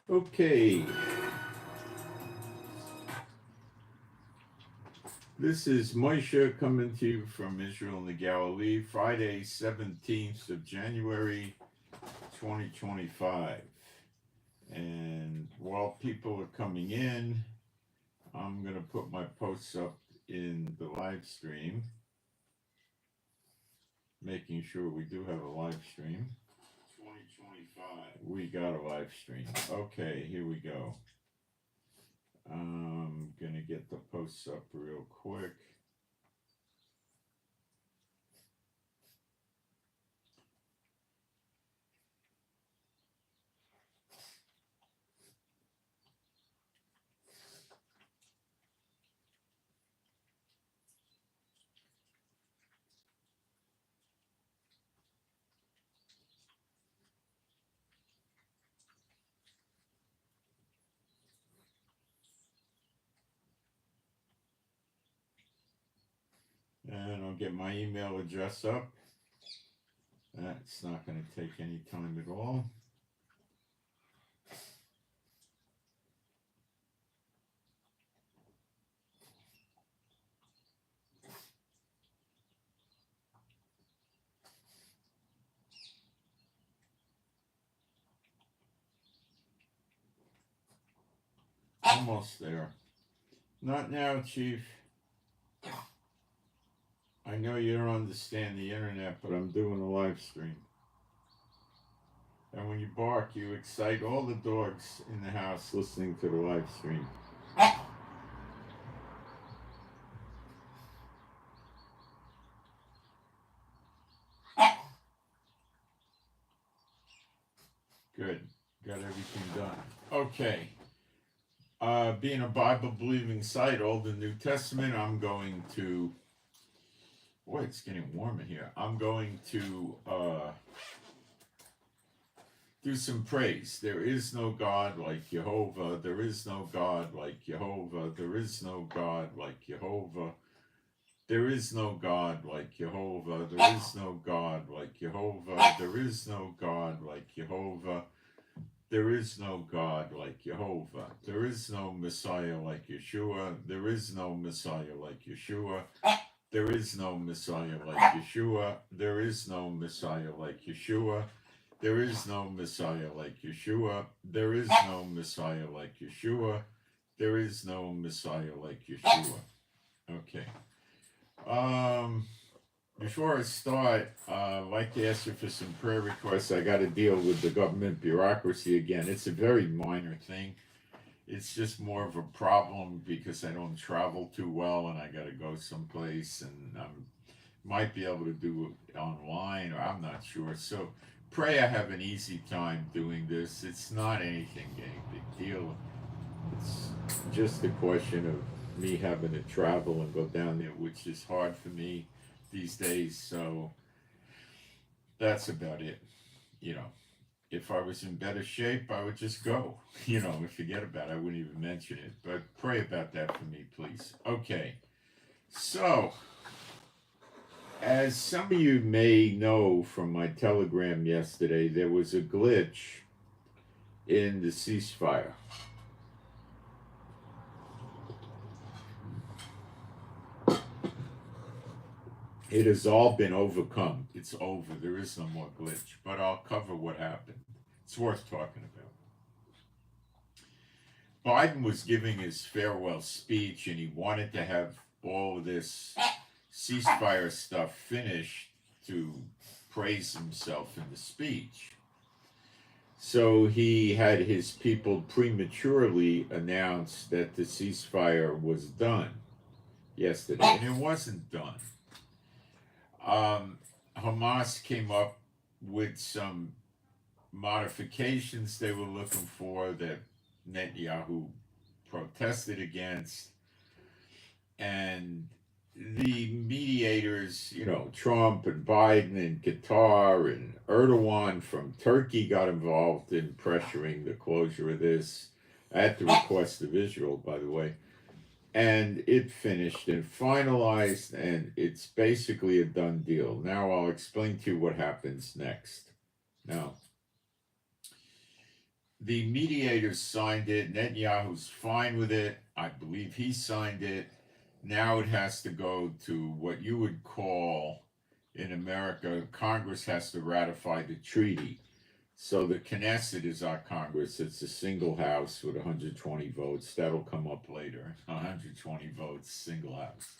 Okay, this is Moshe coming to you from Israel and the Galilee, Friday, 17th of January, 2025. And while people are coming in, I'm going to put my posts up in the live stream, making sure we do have a live stream. 2025. We got a live stream. Okay, here we go. I'm going to get the posts up real quick. And I'll get my email address up. That's not going to take any time at all. Almost there. Not now, Chief. I know you don't understand the internet, but I'm doing a live stream. And when you bark, you excite all the dogs in the house listening to the live stream. Good. Got everything done. Okay. Being a Bible-believing site, Old and New Testament, I'm going to... Boy, it's getting warm in here. I'm going to do some praise. There is no God like Jehovah. There is no God like Jehovah. There is no God like Jehovah. There is no God like Jehovah. There is no God like Jehovah. There is no God like Jehovah. There is no God like Jehovah. There is no Messiah like Yeshua. There is no Messiah like Yeshua. There is no Messiah like Yeshua. There is no Messiah like Yeshua. There is no Messiah like Yeshua. There is no Messiah like Yeshua. There is no Messiah like Yeshua. Okay. Before I start, I'd like to ask you for some prayer requests. I got to deal with the government bureaucracy again. It's a very minor thing. It's just more of a problem because I don't travel too well and I got to go someplace and I might be able to do it online, or I'm not sure. So pray I have an easy time doing this. It's not anything a big deal. It's just a question of me having to travel and go down there, which is hard for me these days. So that's about it. You know, if I was in better shape, I would just go. You know, forget about it. I wouldn't even mention it. But pray about that for me, please. Okay. So, as some of you may know from my telegram yesterday, there was a glitch in the ceasefire. It has all been overcome. It's over. There is no more glitch. But I'll cover what happened. It's worth talking about. Biden was giving his farewell speech, and he wanted to have all of this ceasefire stuff finished to praise himself in the speech. So he had his people prematurely announce that the ceasefire was done yesterday, and it wasn't done. Hamas came up with some modifications they were looking for that Netanyahu protested against, and the mediators, you know, Trump and Biden and Qatar and Erdogan from Turkey got involved in pressuring the closure of this at the request of Israel, by the way. And it finished and finalized, and it's basically a done deal. Now I'll explain to you what happens next. Now, the mediators signed it. Netanyahu's fine with it. I believe he signed it. Now it has to go to what you would call in America, Congress has to ratify the treaty. So the Knesset is our Congress. It's a single house with 120 votes. That'll come up later. 120 votes, single house.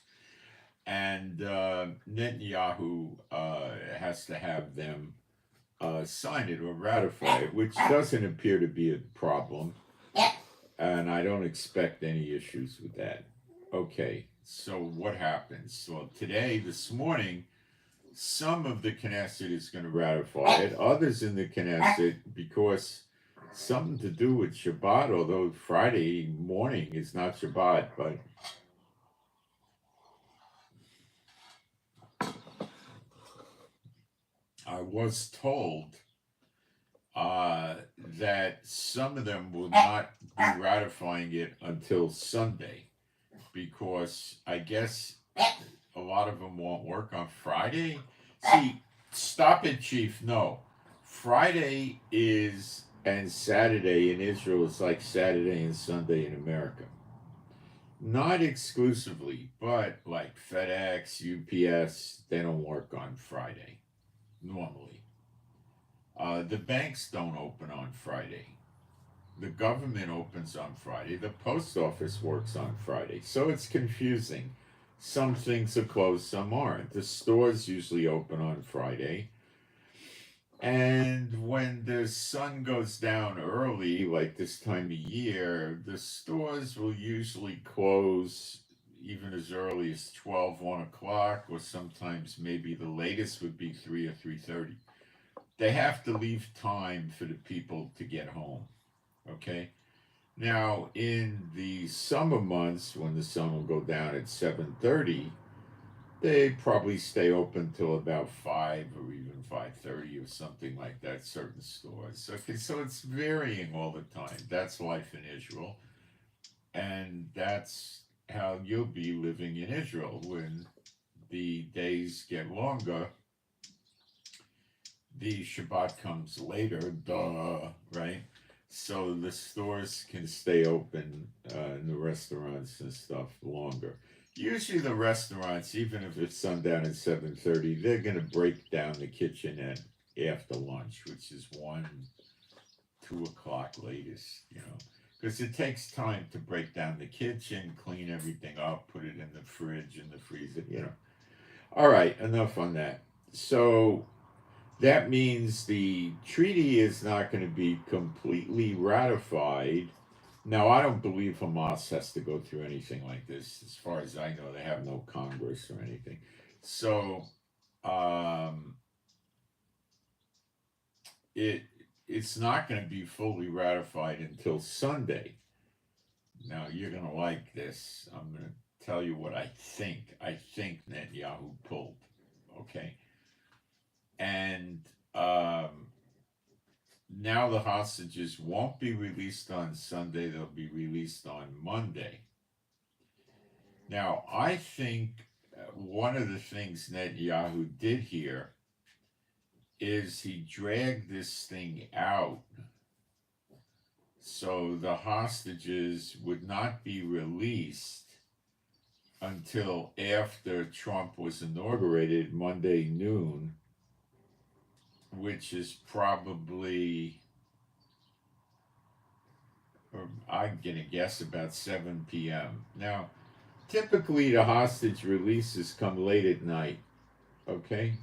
And Netanyahu has to have them sign it or ratify it, which doesn't appear to be a problem. And I don't expect any issues with that. Okay, so what happens? Well, this morning, some of the Knesset is going to ratify it. Others in the Knesset, because something to do with Shabbat, although Friday morning is not Shabbat, but I was told that some of them will not be ratifying it until Sunday, because I guess a lot of them won't work on Friday. See, stop it, Chief. No. Friday is, and Saturday in Israel is like Saturday and Sunday in America. Not exclusively, but like FedEx, UPS, they don't work on Friday, normally. The banks don't open on Friday. The government opens on Friday. The post office works on Friday. So it's confusing. Some things are closed, some aren't. The stores usually open on Friday. And when the sun goes down early, like this time of year, the stores will usually close even as early as 12, 1 o'clock, or sometimes maybe the latest would be 3 or 3:30. They have to leave time for the people to get home, okay? Now, in the summer months, when the sun will go down at 7:30, they probably stay open till about 5 or even 5:30 or something like that, certain stores. Okay, so it's varying all the time. That's life in Israel. And that's how you'll be living in Israel when the days get longer. The Shabbat comes later, duh, right? So the stores can stay open and the restaurants and stuff longer. Usually the restaurants, even if it's sundown at 7:30, they're going to break down the kitchen at after lunch, which is 1, 2 o'clock latest, because it takes time to break down the kitchen, clean everything up, put it in the fridge, in the freezer, All right, enough on that. So that means the treaty is not going to be completely ratified. Now, I don't believe Hamas has to go through anything like this. As far as I know, they have no Congress or anything. So, it's not going to be fully ratified until Sunday. Now, you're going to like this. I'm going to tell you what I think. I think Netanyahu pulled. Okay. And now the hostages won't be released on Sunday. They'll be released on Monday. Now, I think one of the things Netanyahu did here is he dragged this thing out so the hostages would not be released until after Trump was inaugurated Monday noon, which is probably, I'm going to guess, about 7 p.m. Now, typically the hostage releases come late at night, okay?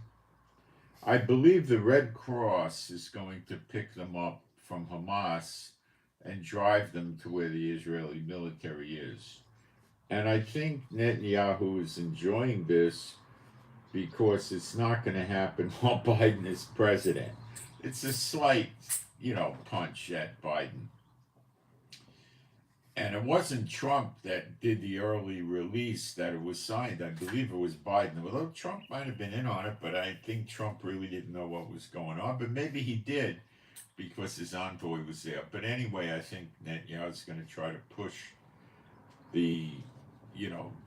I believe the Red Cross is going to pick them up from Hamas and drive them to where the Israeli military is. And I think Netanyahu is enjoying this because it's not going to happen while Biden is president. It's a slight, punch at Biden. And it wasn't Trump that did the early release that it was signed. I believe it was Biden. Although Trump might have been in on it, but I think Trump really didn't know what was going on. But maybe he did because his envoy was there. But anyway, I think Netanyahu's going to try to push the,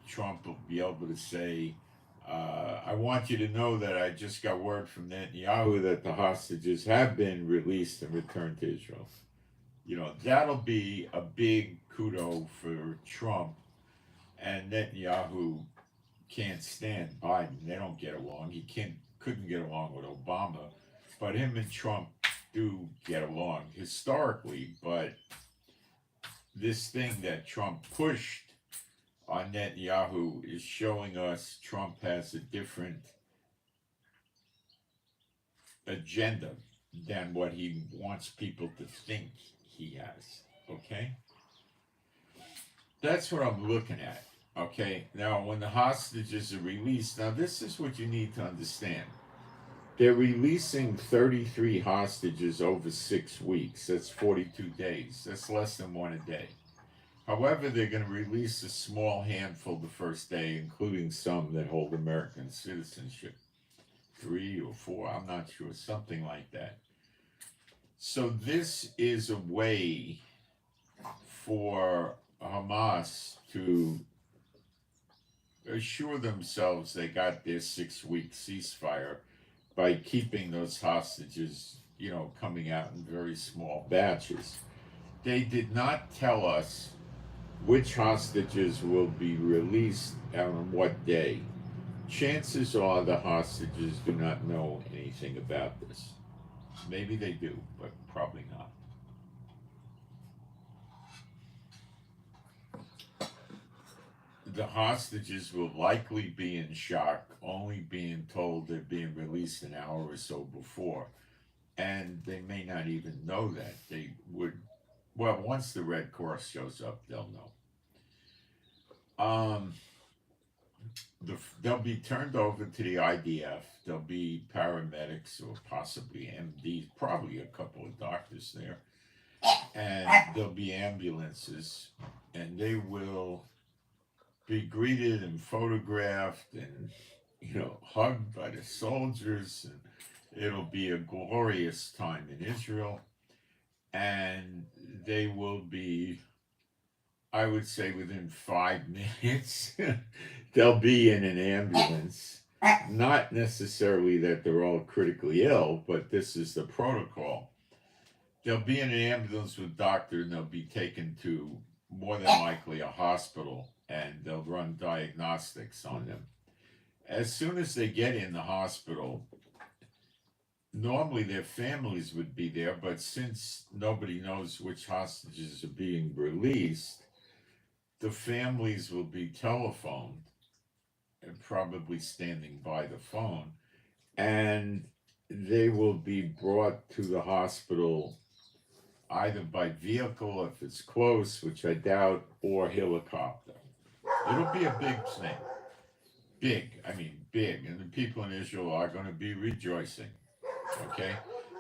Trump will be able to say, I want you to know that I just got word from Netanyahu that the hostages have been released and returned to Israel. That'll be a big kudo for Trump. And Netanyahu can't stand Biden. They don't get along. He couldn't get along with Obama, but him and Trump do get along historically. But this thing that Trump pushed on Netanyahu is showing us Trump has a different agenda than what he wants people to think he has. Okay? That's what I'm looking at. Okay? Now, when the hostages are released, now this is what you need to understand. They're releasing 33 hostages over 6 weeks. That's 42 days. That's less than one a day. However, they're going to release a small handful the first day, including some that hold American citizenship. 3 or 4, I'm not sure, something like that. So this is a way for Hamas to assure themselves they got their 6-week ceasefire by keeping those hostages, coming out in very small batches. They did not tell us which hostages will be released on what day. Chances are the hostages do not know anything about this. Maybe they do, but probably not. The hostages will likely be in shock, only being told they're being released an hour or so before. And they may not even know that. They would, well, once the Red Cross shows up, they'll know. They'll be turned over to the IDF. There'll be paramedics or possibly MDs, probably a couple of doctors there. And there'll be ambulances, and they will be greeted and photographed and, hugged by the soldiers. And it'll be a glorious time in Israel. And they will be, I would say, within 5 minutes, they'll be in an ambulance. Not necessarily that they're all critically ill, but this is the protocol. They'll be in an ambulance with doctor, and they'll be taken to more than likely a hospital, and they'll run diagnostics on them. As soon as they get in the hospital, normally their families would be there, but since nobody knows which hostages are being released, the families will be telephoned and probably standing by the phone, and they will be brought to the hospital either by vehicle if it's close, which I doubt, or helicopter. It'll be a big thing. Big, and the people in Israel are going to be rejoicing. Okay?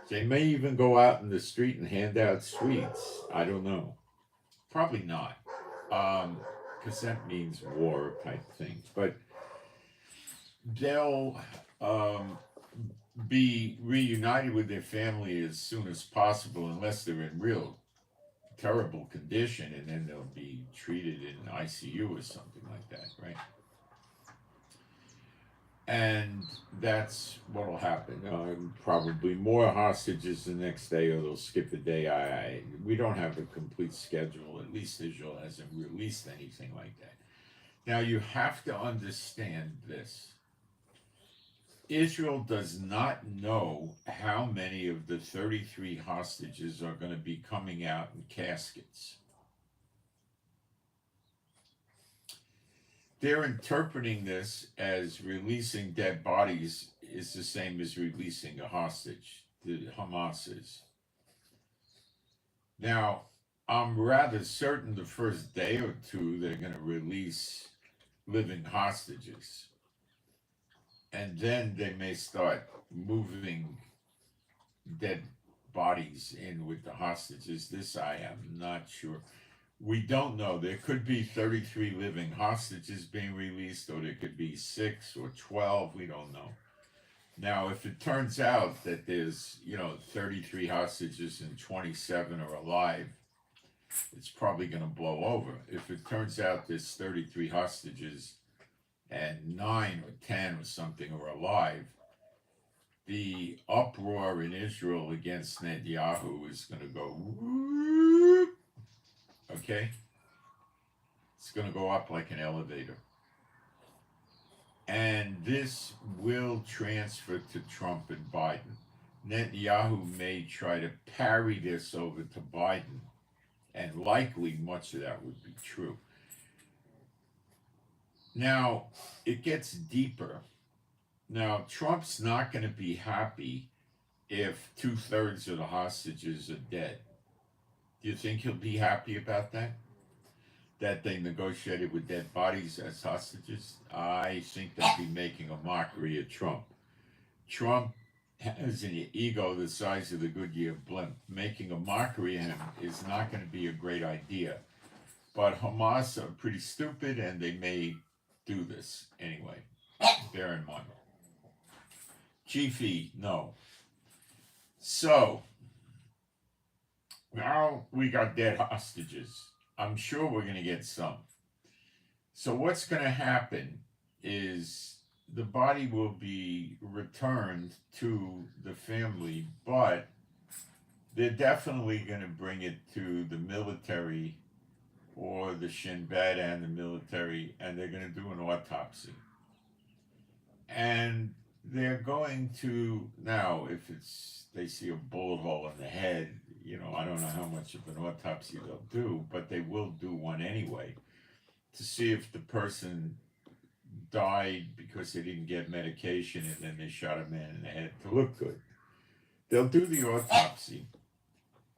They may even go out in the street and hand out sweets. I don't know. Probably not. Because that means war type thing. But they'll be reunited with their family as soon as possible, unless they're in real terrible condition, and then they'll be treated in ICU or something like that, right? And that's what'll happen. Probably more hostages the next day, or they'll skip a day. We don't have a complete schedule. At least Israel hasn't released anything like that. Now you have to understand this. Israel does not know how many of the 33 hostages are going to be coming out in caskets. They're interpreting this as releasing dead bodies is the same as releasing a hostage. The Hamas is. Now, I'm rather certain the first day or two they're going to release living hostages. And then they may start moving dead bodies in with the hostages. This I am not sure. We don't know. There could be 33 living hostages being released, or there could be 6 or 12. We don't know. Now, if it turns out that there's, 33 hostages and 27 are alive, it's probably going to blow over. If it turns out there's 33 hostages and 9 or 10 or something are alive, the uproar in Israel against Netanyahu is going to go Okay? It's going to go up like an elevator. And this will transfer to Trump and Biden. Netanyahu may try to parry this over to Biden, and likely much of that would be true. Now, it gets deeper. Now, Trump's not going to be happy if 2/3 of the hostages are dead. Do you think he'll be happy about that? That they negotiated with dead bodies as hostages? I think they'll be making a mockery of Trump. Trump has an ego the size of the Goodyear blimp. Making a mockery of him is not going to be a great idea. But Hamas are pretty stupid, and they may do this anyway. Bear in mind. Chiefy, no. So, now we got dead hostages. I'm sure we're going to get some. So what's going to happen is the body will be returned to the family, but they're definitely going to bring it to the military or the Shin Bet and the military, and they're going to do an autopsy. And they're going to, now, if they see a bullet hole in the head, I don't know how much of an autopsy they'll do, but they will do one anyway to see if the person died because they didn't get medication and then they shot a man in the head to look good. They'll do the autopsy,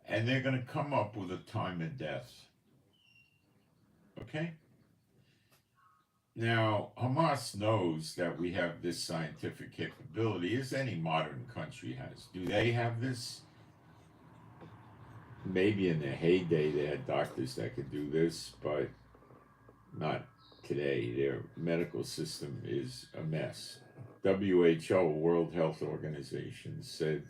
and they're going to come up with a time of death. Okay? Now, Hamas knows that we have this scientific capability, as any modern country has. Do they have this? Maybe in their heyday they had doctors that could do this, but not today. Their medical system is a mess. WHO, World Health Organization, said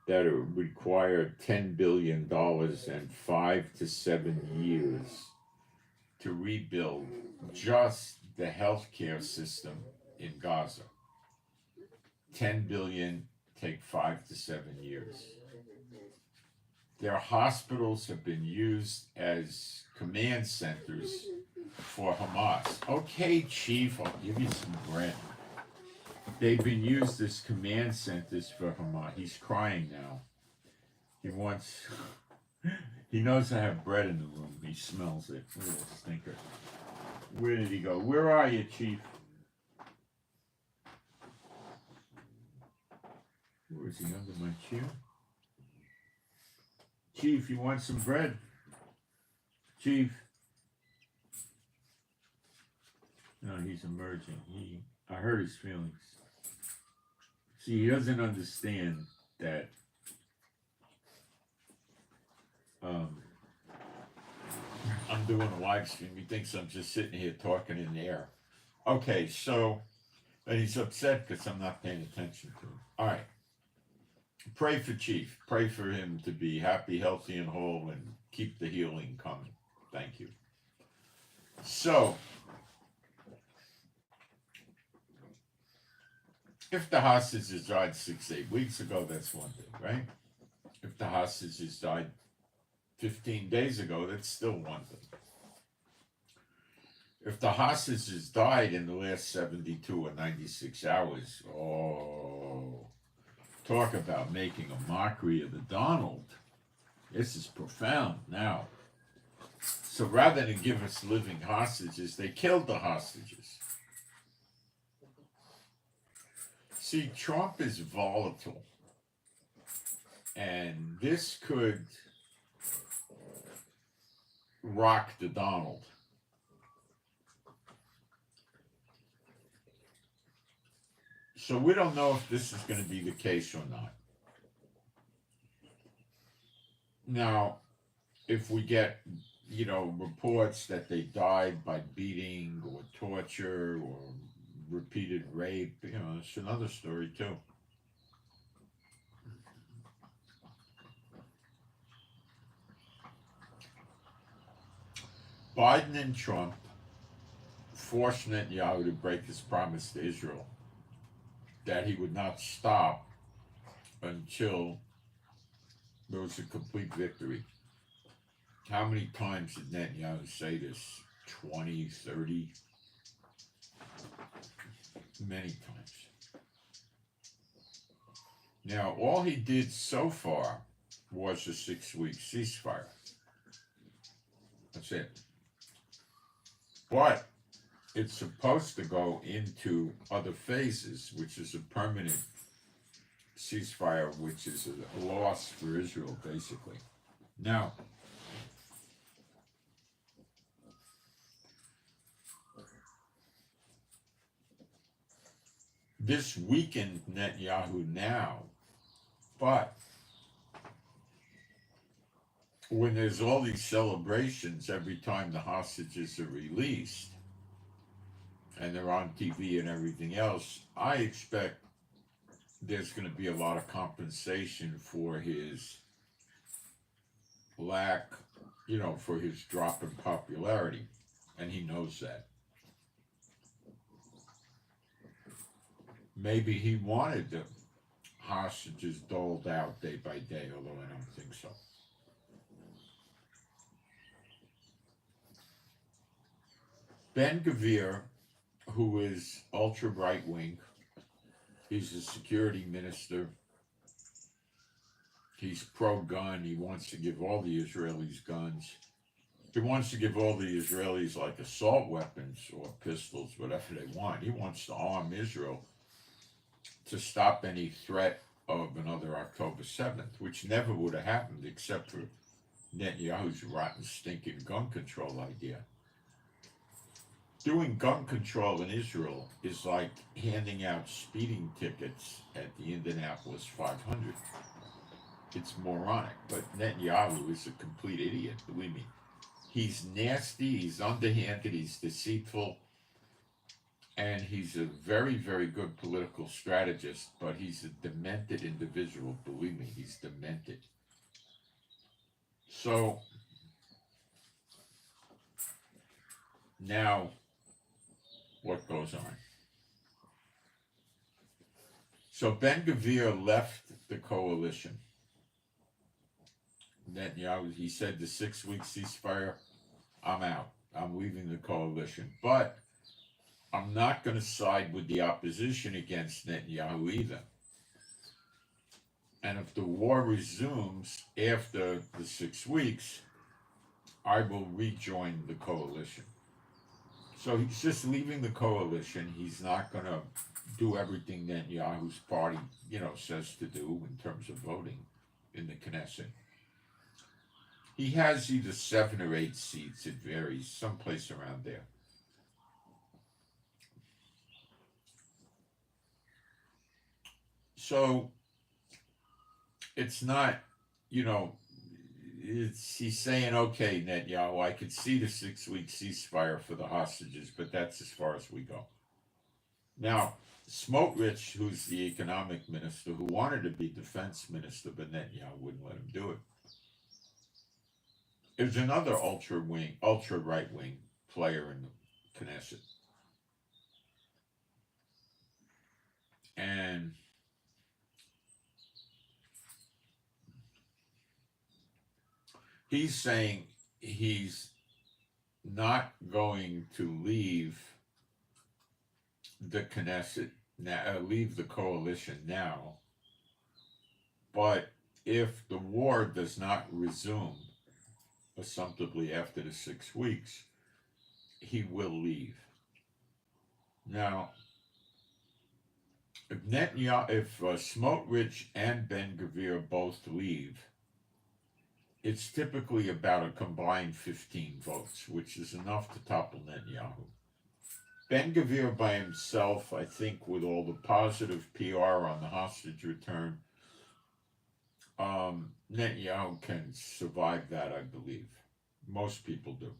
that it would require $10 billion and 5 to 7 years to rebuild just the healthcare system in Gaza. 10 billion take 5 to 7 years. Their hospitals have been used as command centers for Hamas. Okay, Chief, I'll give you some bread. They've been used as command centers for Hamas. He's crying now. He knows I have bread in the room. He smells it. Little stinker. Where did he go? Where are you, Chief? Where is he? Under my chair? Chief, you want some bread? Chief. No, he's emerging. I hurt his feelings. See, he doesn't understand that I'm doing a live stream. He thinks I'm just sitting here talking in the air. Okay, so, and he's upset because I'm not paying attention to him. All right. Pray for Chief. Pray for him to be happy, healthy, and whole, and keep the healing coming. Thank you. So, if the hostages died 6-8 weeks ago, that's one thing, right? If the hostages died 15 days ago, that's still one thing. If the hostages died in the last 72 or 96 hours, talk about making a mockery of the Donald. This is profound now. So rather than give us living hostages, they killed the hostages. See, Trump is volatile. And this could rock the Donald. So we don't know if this is going to be the case or not. Now, if we get, reports that they died by beating or torture or repeated rape, it's another story too. Biden and Trump forced Netanyahu to break his promise to Israel that he would not stop until there was a complete victory. How many times did Netanyahu say this? 20, 30? Many times. Now, all he did so far was a 6-week ceasefire. That's it. But it's supposed to go into other phases, which is a permanent ceasefire, which is a loss for Israel, basically. Now, this weakened Netanyahu now, but when there's all these celebrations every time the hostages are released, and they're on TV and everything else, I expect there's going to be a lot of compensation for his lack, for his drop in popularity, and he knows that. Maybe he wanted the hostages doled out day by day, although I don't think so. Ben-Gvir, who is ultra right wing, he's a security minister. He's pro-gun. He wants to give all the Israelis guns. He wants to give all the Israelis like assault weapons or pistols, whatever they want. He wants to arm Israel to stop any threat of another October 7th, which never would have happened except for Netanyahu's rotten, stinking gun control idea. Doing gun control in Israel is like handing out speeding tickets at the Indianapolis 500. It's moronic, but Netanyahu is a complete idiot, believe me. He's nasty, he's underhanded, he's deceitful, and he's a very, very good political strategist, but he's a demented individual, believe me, he's demented. So, now, what goes on? So Ben-Gvir left the coalition. Netanyahu, he said the 6-week ceasefire, I'm out. I'm leaving the coalition. But I'm not going to side with the opposition against Netanyahu either. And if the war resumes after the 6 weeks, I will rejoin the coalition. So he's just leaving the coalition. He's not going to do everything Netanyahu's party, says to do in terms of voting in the Knesset. He has either 7 or 8 seats, it varies, someplace around there. So it's not, he's saying, okay, Netanyahu, I could see the 6-week ceasefire for the hostages, but that's as far as we go. Now, Smotrich, who's the economic minister, who wanted to be defense minister, but Netanyahu wouldn't let him do it. There's another ultra right wing player in the Knesset. And he's saying he's not going to leave the Knesset now, leave the coalition now, but if the war does not resume assumptively after the 6 weeks, he will leave. Now, if Smotrich and Ben-Gvir both leave, it's typically about a combined 15 votes, which is enough to topple Netanyahu. Ben-Gvir by himself, I think, with all the positive PR on the hostage return, Netanyahu can survive that, I believe. Most people do.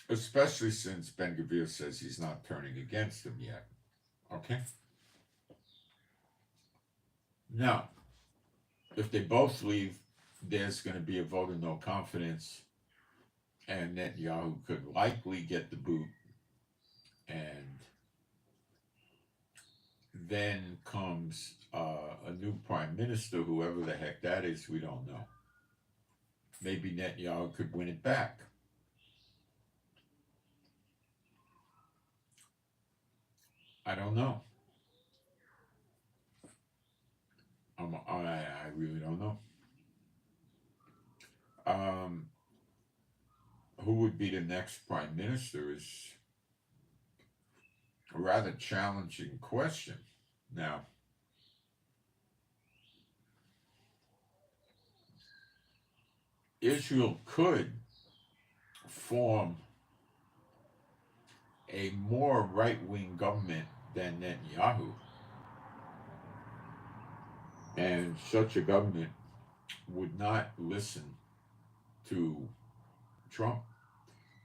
Especially since Ben-Gvir says he's not turning against him yet. Okay? Now, if they both leave, there's going to be a vote of no confidence, and Netanyahu could likely get the boot, and then comes a new prime minister, whoever the heck that is, we don't know. maybe Netanyahu could win it back. I don't know. I really don't know. Um, who would be the next prime minister is a rather challenging question. Now, Israel could form a more right-wing government than Netanyahu, and such a government would not listen to Trump.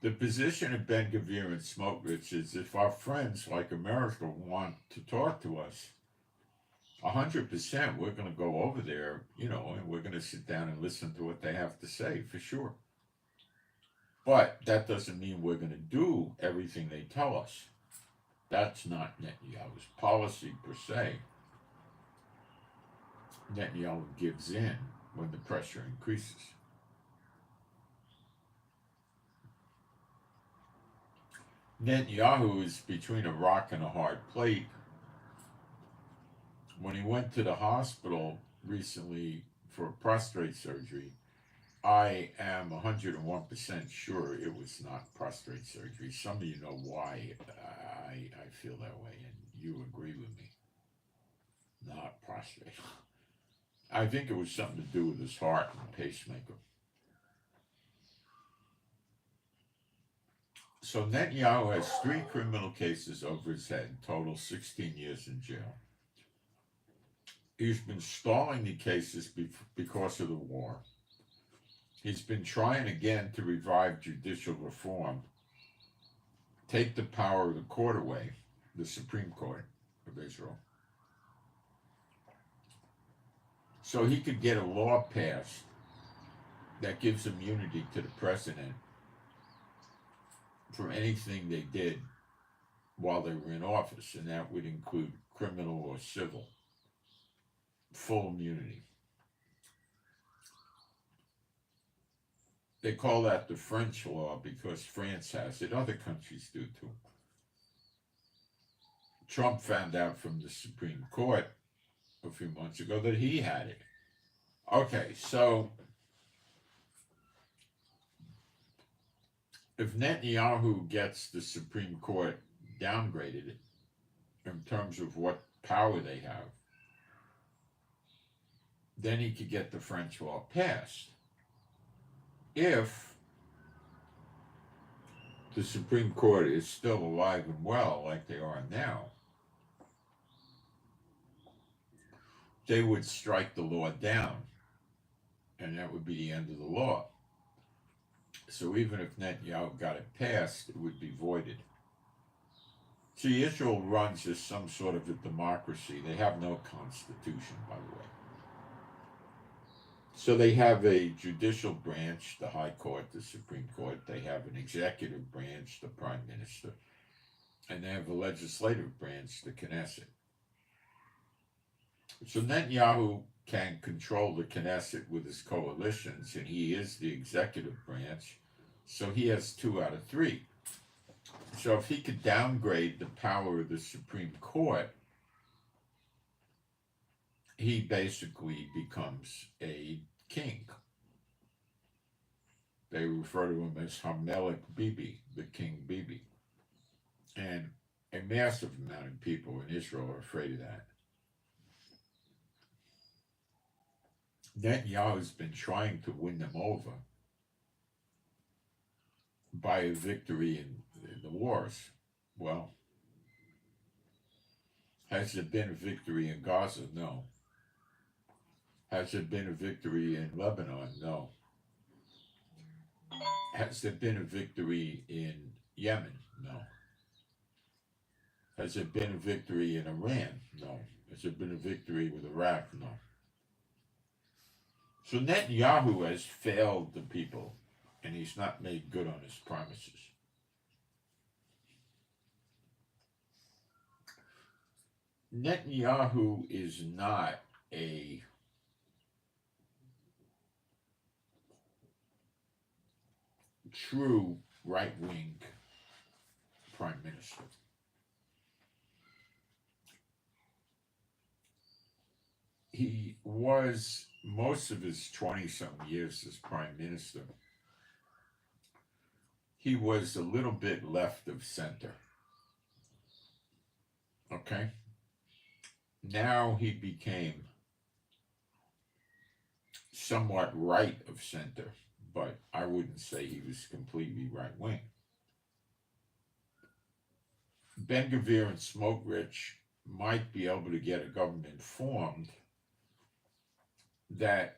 The position of Ben-Gvir and Smotrich is, if our friends like America want to talk to us, 100% we're going to go over there, and we're going to sit down and listen to what they have to say, for sure. But that doesn't mean we're going to do everything they tell us. That's not Netanyahu's policy per se. Netanyahu gives in when the pressure increases. Netanyahu is between a rock and a hard plate. When he went to the hospital recently for prostate surgery, I am 101% sure it was not prostate surgery. Some of you know why I feel that way, and you agree with me. Not prostate. I think it was something to do with his heart and pacemaker. So Netanyahu has 3 criminal cases over his head, total 16 years in jail. He's been stalling the cases because of the war. He's been trying again to revive judicial reform, take the power of the court away, the Supreme Court of Israel, so he could get a law passed that gives immunity to the president for anything they did while they were in office, and that would include criminal or civil. Full immunity. They call that the French law because France has it. Other countries do too. Trump found out from the Supreme Court a few months ago that he had it. Okay, so if Netanyahu gets the Supreme Court downgraded in terms of what power they have, then he could get the French law passed. If the Supreme Court is still alive and well like they are now, they would strike the law down, and that would be the end of the law. So even if Netanyahu got it passed, it would be voided. See, Israel runs as some sort of a democracy. They have no constitution, by the way. So they have a judicial branch, the High Court, the Supreme Court. They have an executive branch, the Prime Minister. And they have a legislative branch, the Knesset. So Netanyahu can control the Knesset with his coalitions, and he is the executive branch. So he has 2 out of 3. So if he could downgrade the power of the Supreme Court, he basically becomes a king. They refer to him as Hamelech Bibi, the King Bibi. And a massive amount of people in Israel are afraid of that. Netanyahu's been trying to win them over by a victory in the wars. Well, has there been a victory in Gaza? No. Has there been a victory in Lebanon? No. Has there been a victory in Yemen? No. Has there been a victory in Iran? No. Has there been a victory with Iraq? No. So Netanyahu has failed the people, and he's not made good on his promises. Netanyahu is not a true right-wing prime minister. He was, most of his 20-some years as prime minister, he was a little bit left of center. Okay? Now he became somewhat right of center, but I wouldn't say he was completely right-wing. Ben-Gvir and Smotrich might be able to get a government formed that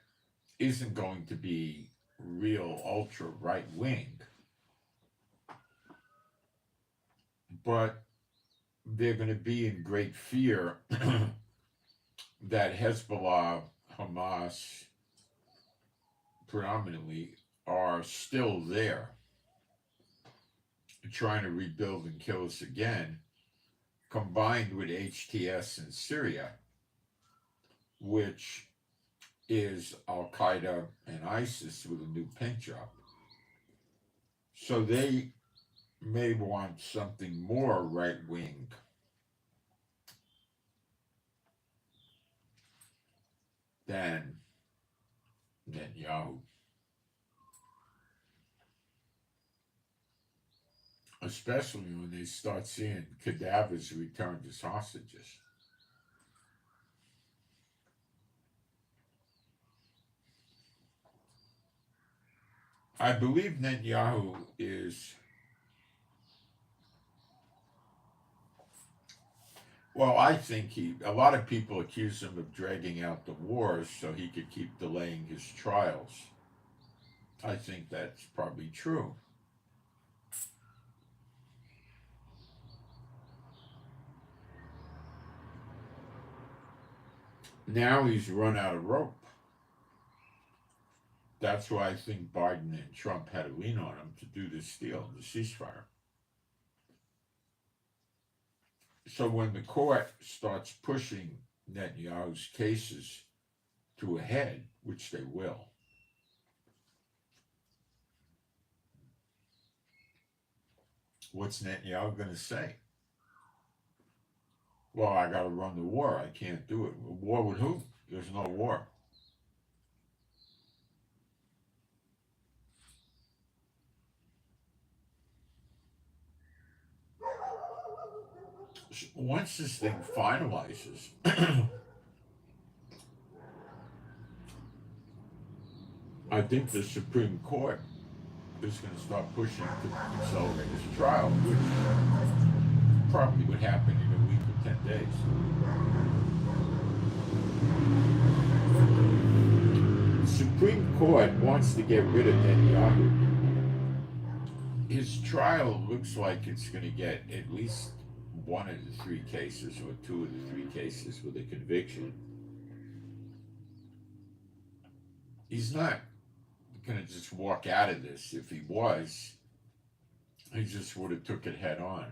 isn't going to be real ultra right-wing, but they're going to be in great fear that Hezbollah, Hamas, predominantly, are still there, trying to rebuild and kill us again, combined with HTS in Syria, which is Al-Qaeda and ISIS with a new paint job. So they may want something more right-wing than Netanyahu. Especially when they start seeing cadavers returned as hostages. I believe Netanyahu is, well, I think a lot of people accuse him of dragging out the wars so he could keep delaying his trials. I think that's probably true. Now he's run out of rope. That's why I think Biden and Trump had to lean on him to do this deal, the ceasefire. So when the court starts pushing Netanyahu's cases to a head, which they will, what's Netanyahu going to say? Well, I got to run the war. I can't do it. War with who? There's no war. Once this thing finalizes, I think the Supreme Court is going to start pushing to accelerate his trial, which probably would happen in a week or 10 days. The Supreme Court wants to get rid of Netanyahu. His trial looks like it's going to get at least one of the three cases or two of the three cases with a conviction. He's not going to just walk out of this. If he was, he just would have took it head on.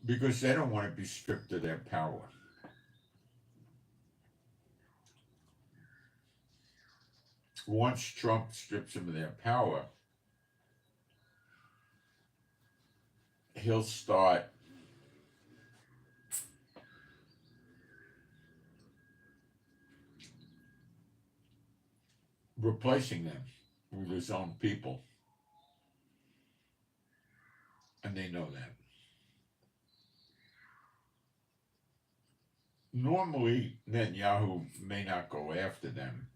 Because they don't want to be stripped of their power. Once Trump strips them of their power, he'll start replacing them with his own people. And they know that. Normally, Netanyahu may not go after them.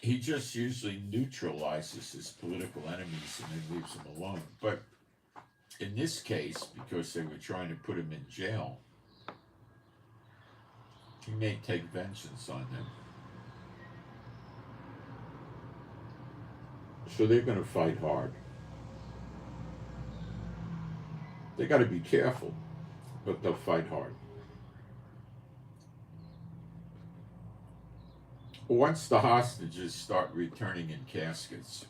He just usually neutralizes his political enemies and then leaves them alone. But in this case, because they were trying to put him in jail, he may take vengeance on them. So they're going to fight hard. They got to be careful, but they'll fight hard. Once the hostages start returning in caskets,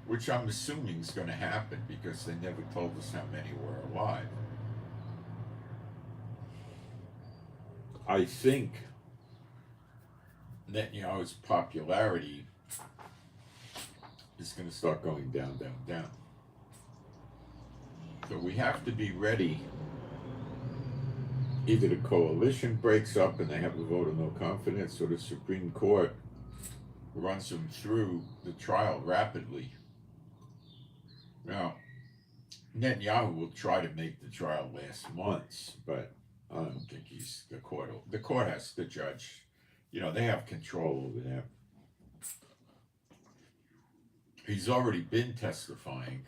which I'm assuming is going to happen because they never told us how many were alive, I think Netanyahu's popularity is going to start going down, down, down. So we have to be ready. Either the coalition breaks up and they have a vote of no confidence, or the Supreme Court runs them through the trial rapidly. Now, Netanyahu will try to make the trial last months, but I don't think he's the court. The court has to judge. They have control over that. He's already been testifying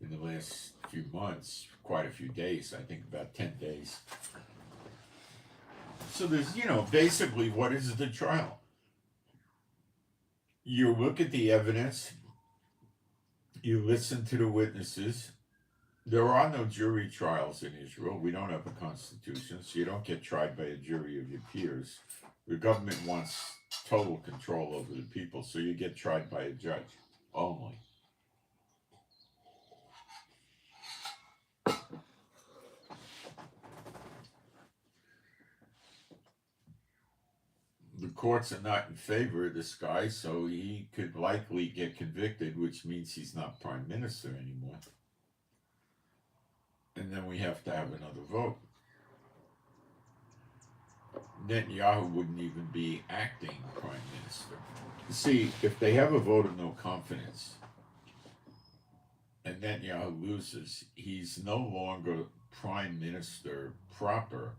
in the last few months, quite a few days, I think about 10 days. So there's, basically what is the trial? You look at the evidence, you listen to the witnesses. There are no jury trials in Israel. We don't have a constitution, so you don't get tried by a jury of your peers. The government wants total control over the people, so you get tried by a judge only. The courts are not in favor of this guy, so he could likely get convicted, which means he's not prime minister anymore. And then we have to have another vote. Netanyahu wouldn't even be acting prime minister. See, if they have a vote of no confidence and Netanyahu loses, he's no longer prime minister proper.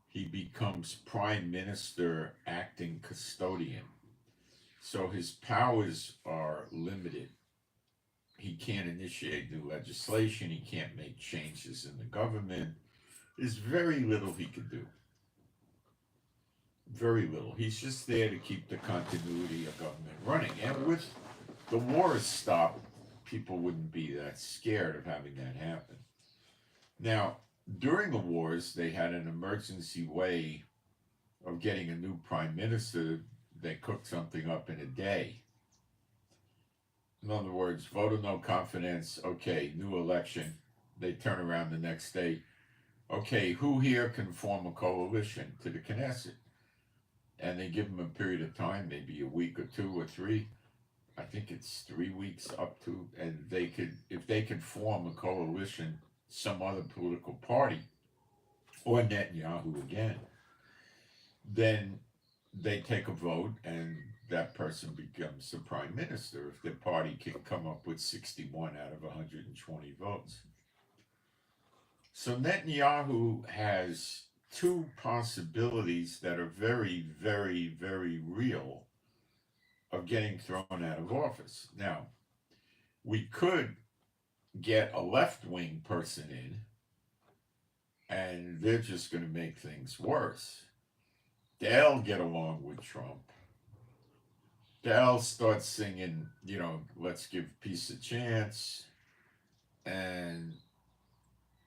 He becomes prime minister acting custodian. So his powers are limited. He can't initiate new legislation. He can't make changes in the government. There's very little he could do. Very little. He's just there to keep the continuity of government running. And with the wars stopped, people wouldn't be that scared of having that happen. Now, during the wars, they had an emergency way of getting a new prime minister. They cooked something up in a day. In other words, vote of no confidence, okay, new election. They turn around the next day. Okay, who here can form a coalition to the Knesset? And they give them a period of time, maybe a week or 2 or 3. I think it's 3 weeks up to, and they could, if they could form a coalition, some other political party, or Netanyahu again, then they take a vote and that person becomes the prime minister if the party can come up with 61 out of 120 votes. So Netanyahu has 2 possibilities that are very, very, very real of getting thrown out of office. Now, we could get a left-wing person in and they're just going to make things worse. They'll get along with Trump. They'll start singing, let's give peace a chance. And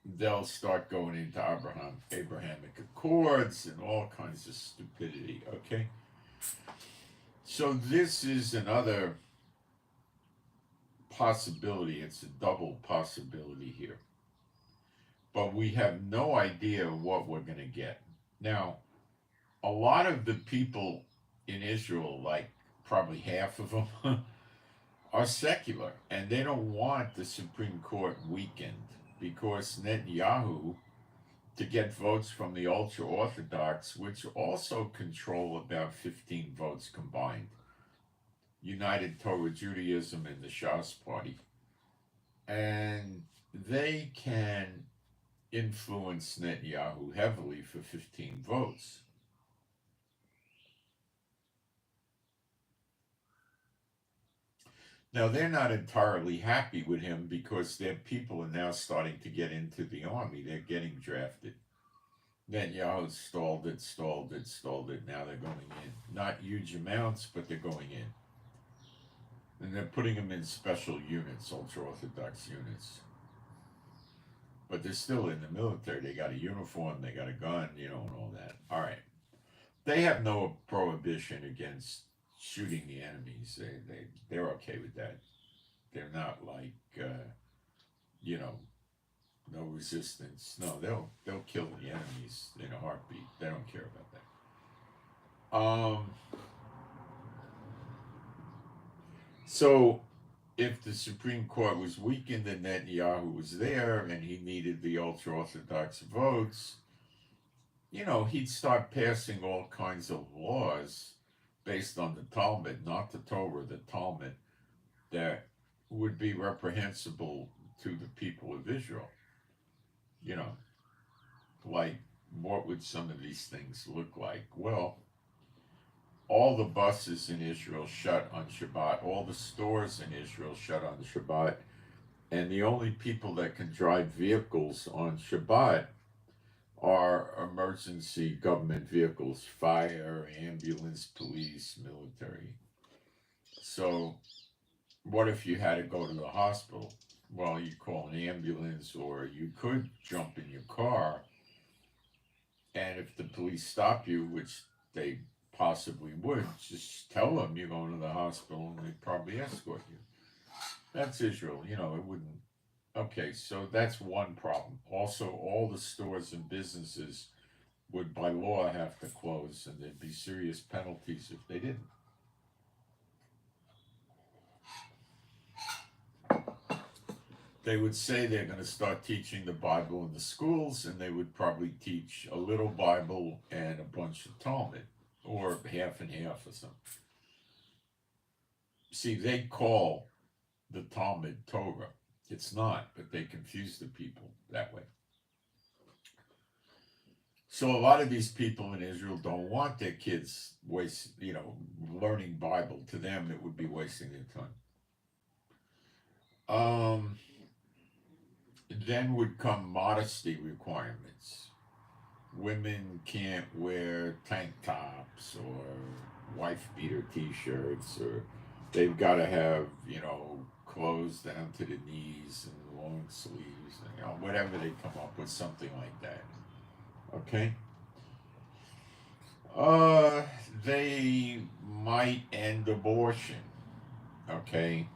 they'll start going into Abrahamic Accords and all kinds of stupidity, okay? So this is another possibility. It's a double possibility here. But we have no idea what we're going to get. Now, a lot of the people in Israel, like probably half of them, are secular, and they don't want the Supreme Court weakened because Netanyahu, to get votes from the Ultra-Orthodox, which also control about 15 votes combined, United Torah Judaism and the Shas Party, and they can influence Netanyahu heavily for 15 votes. Now, they're not entirely happy with him because their people are now starting to get into the army. They're getting drafted. Netanyahu stalled it. Now they're going in. Not huge amounts, but they're going in. And they're putting them in special units, Ultra-Orthodox units. But they're still in the military. They got a uniform, they got a gun, and all that. All right. They have no prohibition against shooting the enemies. They're okay with that. They're not like, no resistance. No, they'll kill the enemies in a heartbeat. They don't care about that. So if the Supreme Court was weakened and Netanyahu was there and he needed the ultra-Orthodox votes, he'd start passing all kinds of laws based on the Talmud, not the Torah, the Talmud, that would be reprehensible to the people of Israel. Like, what would some of these things look like? Well, all the buses in Israel shut on Shabbat, all the stores in Israel shut on Shabbat, and the only people that can drive vehicles on Shabbat are emergency government vehicles, fire, ambulance, police, military. So what if you had to go to the hospital? Well, you call an ambulance, or you could jump in your car, and if the police stop you, which they possibly would, just tell them you're going to the hospital and they'd probably escort you. That's Israel, it wouldn't. Okay, so that's one problem. Also, all the stores and businesses would by law have to close, and there'd be serious penalties if they didn't. They would say they're going to start teaching the Bible in the schools, and they would probably teach a little Bible and a bunch of Talmud, or half and half or something. See, they call the Talmud Torah. It's not, but they confuse the people that way. So a lot of these people in Israel don't want their kids learning Bible. To them, it would be wasting their time. Then would come modesty requirements. Women can't wear tank tops or wife beater t-shirts, or they've got to have, clothes down to the knees and long sleeves, and, whatever they come up with, something like that. Okay? They might end abortion. Okay?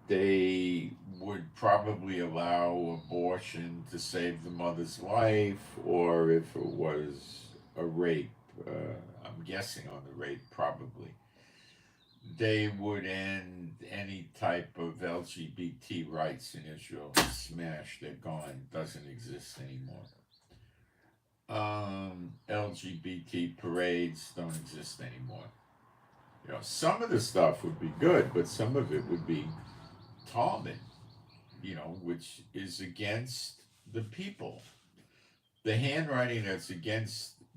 They would probably allow abortion to save the mother's life, or if it was a rape, I'm guessing on the rape, probably. They would end any type of LGBT rights in Israel. Smash, they're gone, doesn't exist anymore. LGBT parades don't exist anymore. Some of the stuff would be good, but some of it would be Talmud, which is against the people. The handwriting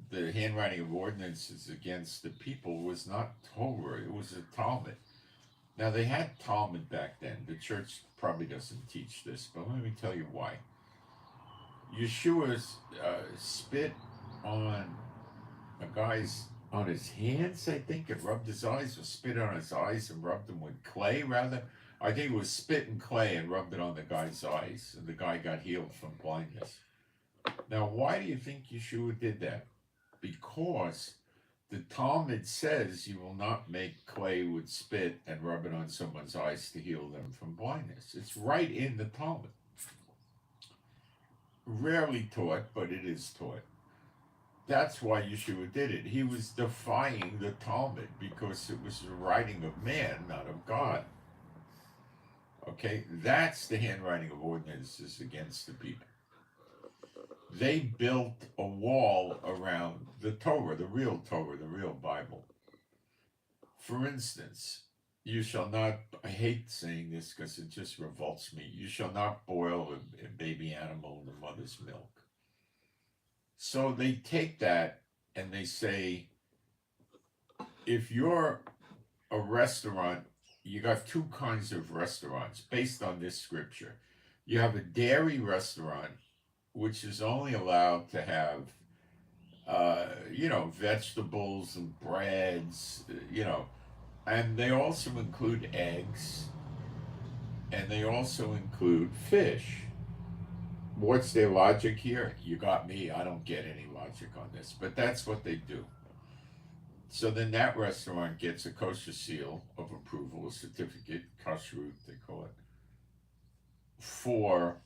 the handwriting of ordinances against the people was not Torah, it was a Talmud. Now, they had Talmud back then. The church probably doesn't teach this, but let me tell you why. Yeshua spit on his hands, I think, and rubbed his eyes, or spit on his eyes and rubbed them with clay, rather. I think it was spit and clay and rubbed it on the guy's eyes, and the guy got healed from blindness. Now, why do you think Yeshua did that? Because the Talmud says you will not make clay with spit and rub it on someone's eyes to heal them from blindness. It's right in the Talmud. Rarely taught, but it is taught. That's why Yeshua did it. He was defying the Talmud because it was the writing of man, not of God. Okay, that's the handwriting of ordinances against the people. They built a wall around the Torah, the real Bible. For instance, you shall not, I hate saying this because it just revolts me, you shall not boil a baby animal in the mother's milk. So they take that and they say, if you're a restaurant, you got two kinds of restaurants based on this scripture. You have a dairy restaurant, which is only allowed to have, vegetables and breads, and they also include eggs, and they also include fish. What's their logic here? You got me, I don't get any logic on this, but that's what they do. So then that restaurant gets a kosher seal of approval, a certificate, kashrut they call it, for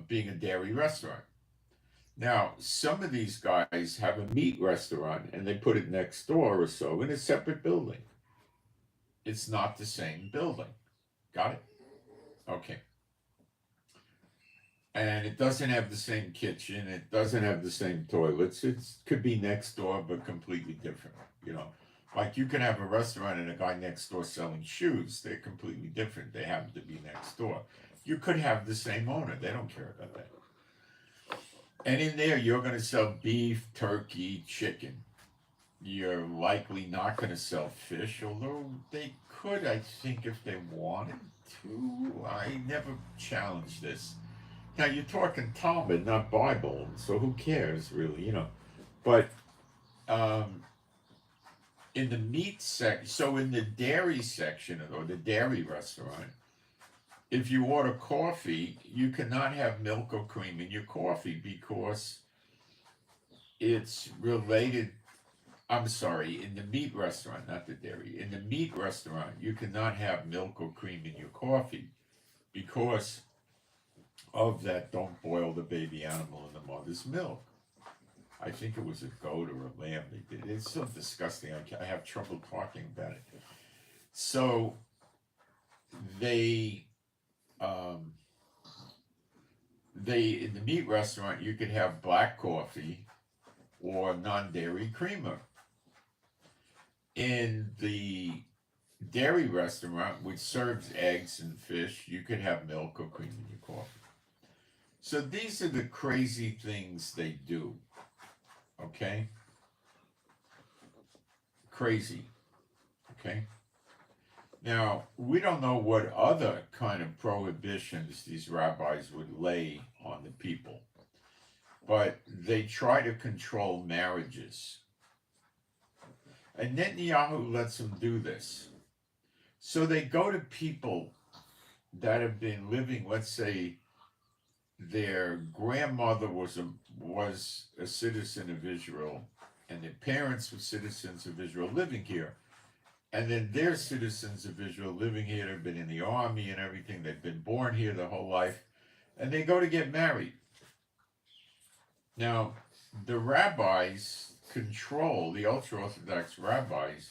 being a dairy restaurant. Now, some of these guys have a meat restaurant and they put it next door or so in a separate building. It's not the same building. Got it? Okay. And it doesn't have the same kitchen. It doesn't have the same toilets. It could be next door, but completely different. You know, like you can have a restaurant and a guy next door selling shoes. They're completely different. They happen to be next door. You could have the same owner. They don't care about that. And in there, you're going to sell beef, turkey, chicken. You're likely not going to sell fish, although they could, I think, if they wanted to. I never challenged this. Now, you're talking Talmud, not Bible, so who cares, really, you know. But in the meat section, so in the dairy section, or the dairy restaurant, if you order coffee, you cannot have milk or cream in your coffee because it's related. I'm sorry, in the meat restaurant, not the dairy. In the meat restaurant, you cannot have milk or cream in your coffee because of that. Don't boil the baby animal in the mother's milk. I think it was a goat or a lamb they did. It's so disgusting. I have trouble talking about it. So they in the meat restaurant, you could have black coffee or non-dairy creamer. In the dairy restaurant, which serves eggs and fish, you could have milk or cream in your coffee. So these are the crazy things they do. Okay? Crazy. Okay? Now, we don't know what other kind of prohibitions these rabbis would lay on the people, but they try to control marriages. And Netanyahu lets them do this. So they go to people that have been living, let's say, their grandmother was a citizen of Israel, and their parents were citizens of Israel living here. And then they're citizens of Israel living here. They've been in the army and everything. They've been born here their whole life. And they go to get married. Now, the rabbis control, the Ultra-Orthodox rabbis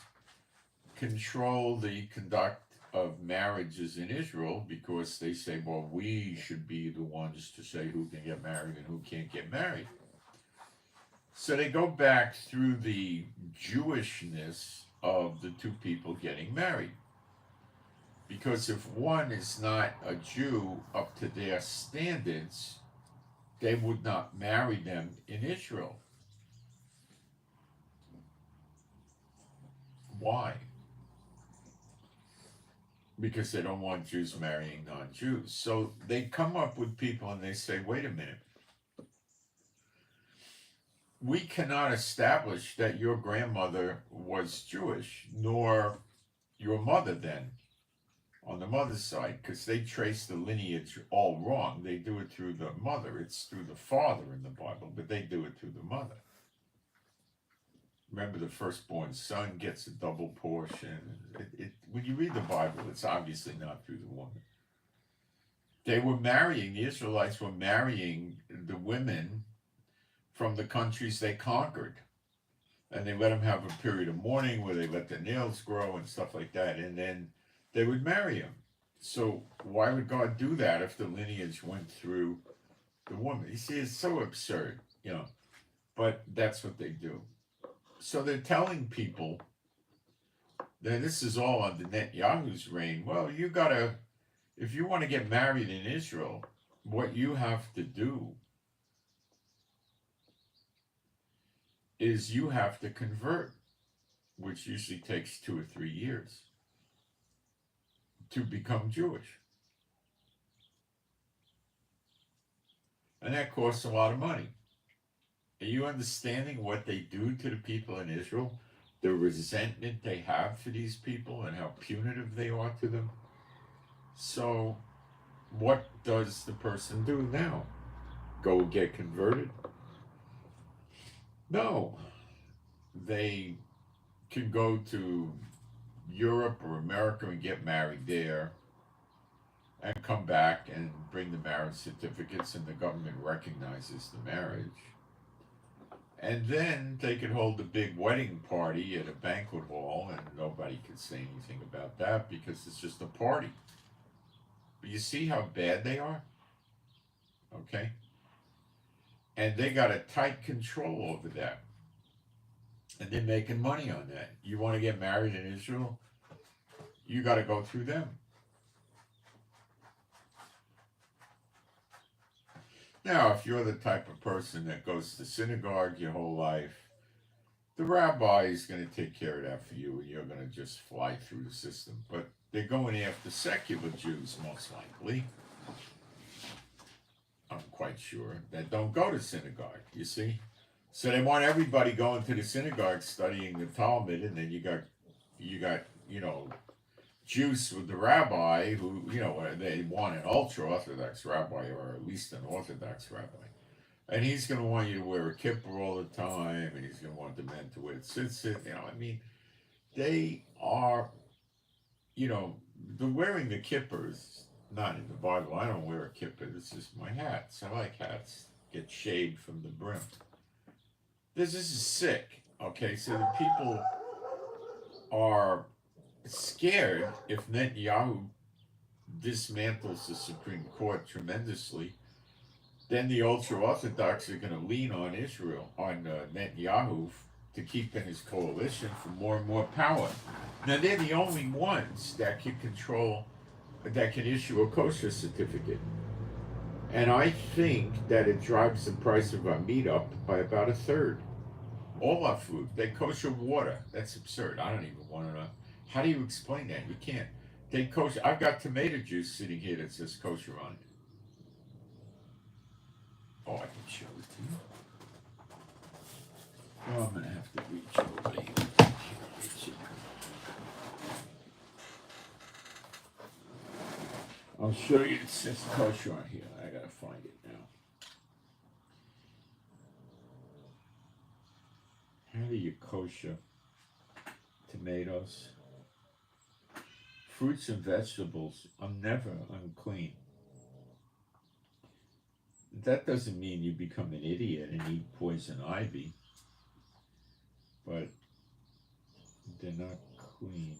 control the conduct of marriages in Israel because they say, well, we should be the ones to say who can get married and who can't get married. So they go back through the Jewishness of the two people getting married. Because if one is not a Jew up to their standards, they would not marry them in Israel. Why? Because they don't want Jews marrying non-Jews. So they come up with people and they say, wait a minute. We cannot establish that your grandmother was Jewish, nor your mother then, on the mother's side, because they trace the lineage all wrong. They do it through the mother. It's through the father in the Bible, but they do it through the mother. Remember, the firstborn son gets a double portion. When you read the Bible, it's obviously not through the woman. They were marrying, the Israelites were marrying the women from the countries they conquered. And they let them have a period of mourning where they let their nails grow and stuff like that. And then they would marry them. So why would God do that if the lineage went through the woman? You see, it's so absurd, you know. But that's what they do. So they're telling people that this is all under Netanyahu's reign. Well, you gotta, if you want to get married in Israel, what you have to do is you have to convert, which usually takes 2 or 3 years to become Jewish. And that costs a lot of money. Are you understanding what they do to the people in Israel? The resentment they have for these people and how punitive they are to them? So what does the person do now? Go get converted? No. They can go to Europe or America and get married there and come back and bring the marriage certificates, and the government recognizes the marriage. And then they could hold a big wedding party at a banquet hall, and nobody could say anything about that because it's just a party. But you see how bad they are? Okay? And they got a tight control over that. And they're making money on that. You want to get married in Israel? You got to go through them. Now, if you're the type of person that goes to synagogue your whole life, the rabbi is going to take care of that for you, and you're going to just fly through the system. But they're going after secular Jews, most likely. I'm quite sure, that don't go to synagogue, you see? So they want everybody going to the synagogue studying the Talmud, and then you got juice with the rabbi who, they want an ultra-Orthodox rabbi, or at least an Orthodox rabbi. And he's going to want you to wear a kippah all the time, and he's going to want the men to wear tzitzit. They are, the wearing the kippah is not in the Bible. I don't wear a kippah. It's just my hats. I like hats. Get shaved from the brim. This is sick. Okay, so the people are scared if Netanyahu dismantles the Supreme Court tremendously, then the ultra-Orthodox are going to lean on Israel, on Netanyahu, to keep in his coalition for more and more power. Now, they're the only ones that can issue a kosher certificate. And I think that it drives the price of our meat up by about 1/3. All our food, they kosher water. That's absurd. I don't even want to know. How do you explain that? You can't. They kosher. I've got tomato juice sitting here that says kosher on it. Oh, I can show it to you. Oh, I'm going to have to reach over here. I can't reach it. I'll show you. It says kosher on here. I got to find it now. How do you kosher tomatoes? Fruits and vegetables are never unclean. That doesn't mean you become an idiot and eat poison ivy, but they're not clean.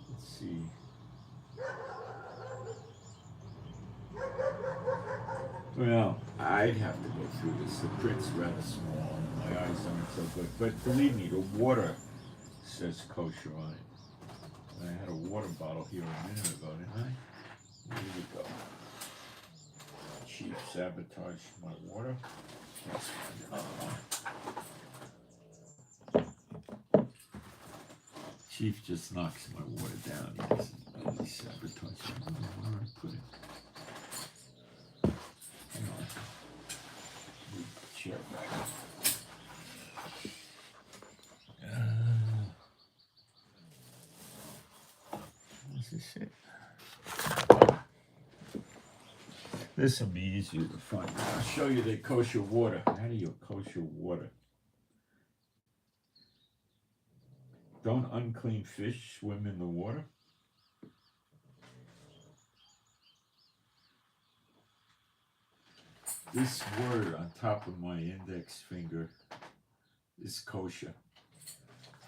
Let's see. Well, I'd have to go through this. The print's rather small and my eyes aren't so good. But believe me, the water says kosher on it. I had a water bottle here a minute ago, didn't I? Where did it go? Chief sabotaged my water. Let's find another one. Chief just knocks my water down. He doesn't really sabotage it. I don't know where I put it. Hang on. Move the chair back. Is this it? This will be easier to find. I'll show you the kosher water. How do you kosher water? Don't unclean fish swim in the water? This word on top of my index finger is kosher.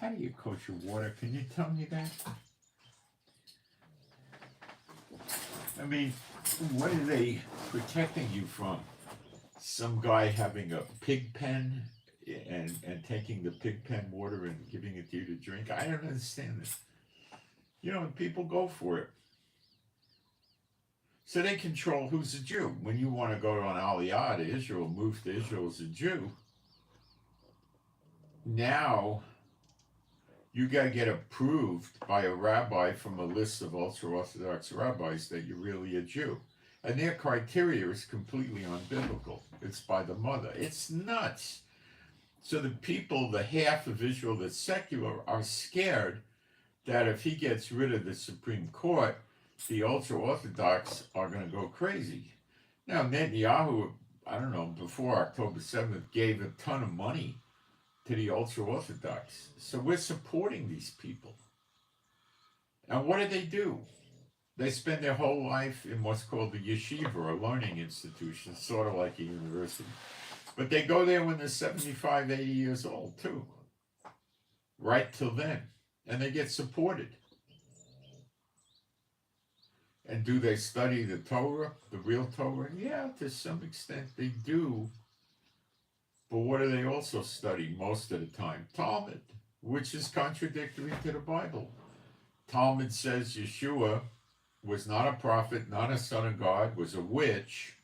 How do you kosher water? Can you tell me that? I mean, what are they protecting you from? Some guy having a pig pen and taking the pig pen water and giving it to you to drink? I don't understand this. People go for it. So they control who's a Jew. When you want to go on Aliyah to Israel, move to Israel as a Jew, now you got to get approved by a rabbi from a list of ultra-Orthodox rabbis that you're really a Jew. And their criteria is completely unbiblical. It's by the mother. It's nuts. So the people, the half of Israel that's secular, are scared that if he gets rid of the Supreme Court, the ultra-Orthodox are going to go crazy. Now, Netanyahu, I don't know, before October 7th, gave a ton of money to the ultra-Orthodox. So we're supporting these people. And what do? They spend their whole life in what's called the yeshiva, or a learning institution, sort of like a university. But they go there when they're 75, 80 years old, too. Right till then. And they get supported. And do they study the Torah, the real Torah? Yeah, to some extent they do. But what do they also study most of the time? Talmud, which is contradictory to the Bible. Talmud says Yeshua was not a prophet, not a son of God, was a witch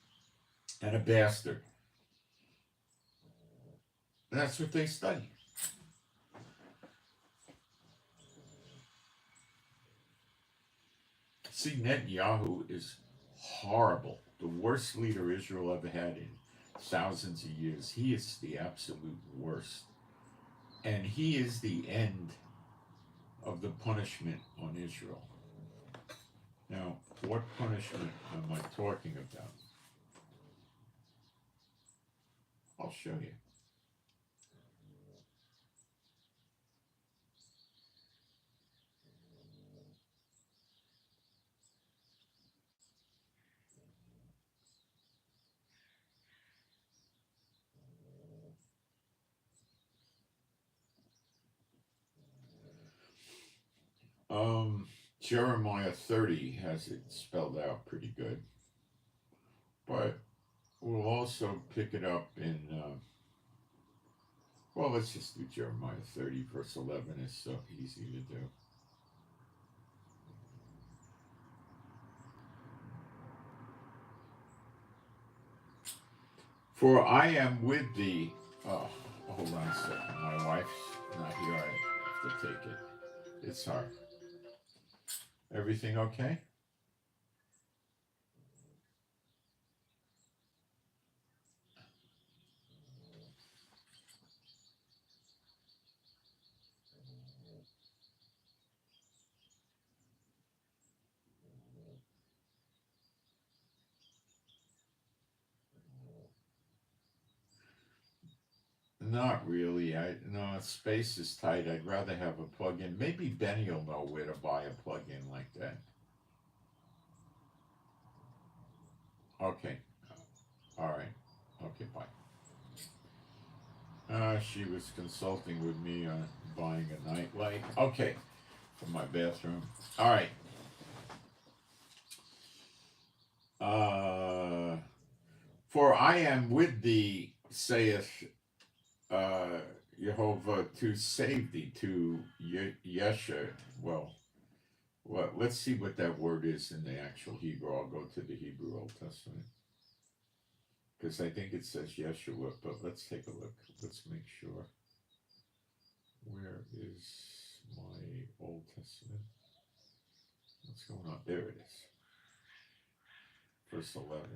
and a bastard. That's what they study. See, Netanyahu is horrible. The worst leader Israel ever had in thousands of years. He is the absolute worst. And he is the end of the punishment on Israel. Now, what punishment am I talking about? I'll show you. Jeremiah 30 has it spelled out pretty good. But we'll also pick it up in, well, let's just do Jeremiah 30, verse 11. It's so easy to do. For I am with thee. Oh, hold on a second. My wife's not here. I have to take it. It's hard. Everything okay? Not really. No, space is tight. I'd rather have a plug-in. Maybe Benny will know where to buy a plug-in like that. Okay. All right. Okay, bye. She was consulting with me on buying a night light. Okay, for my bathroom. All right. For I am with thee, saith Jehovah, to save thee, to Yesha. Well, let's see what that word is in the actual Hebrew. I'll go to the Hebrew Old Testament, because I think it says Yeshua, but let's take a look. Let's make sure. Where is my Old Testament? What's going on? There it is. Verse 11.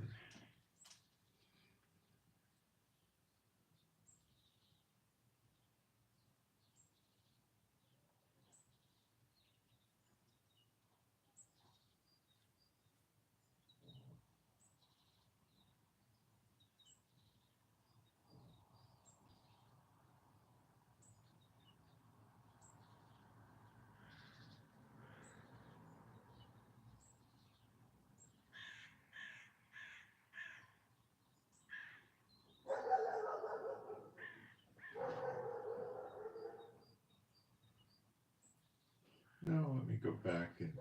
Now let me go back and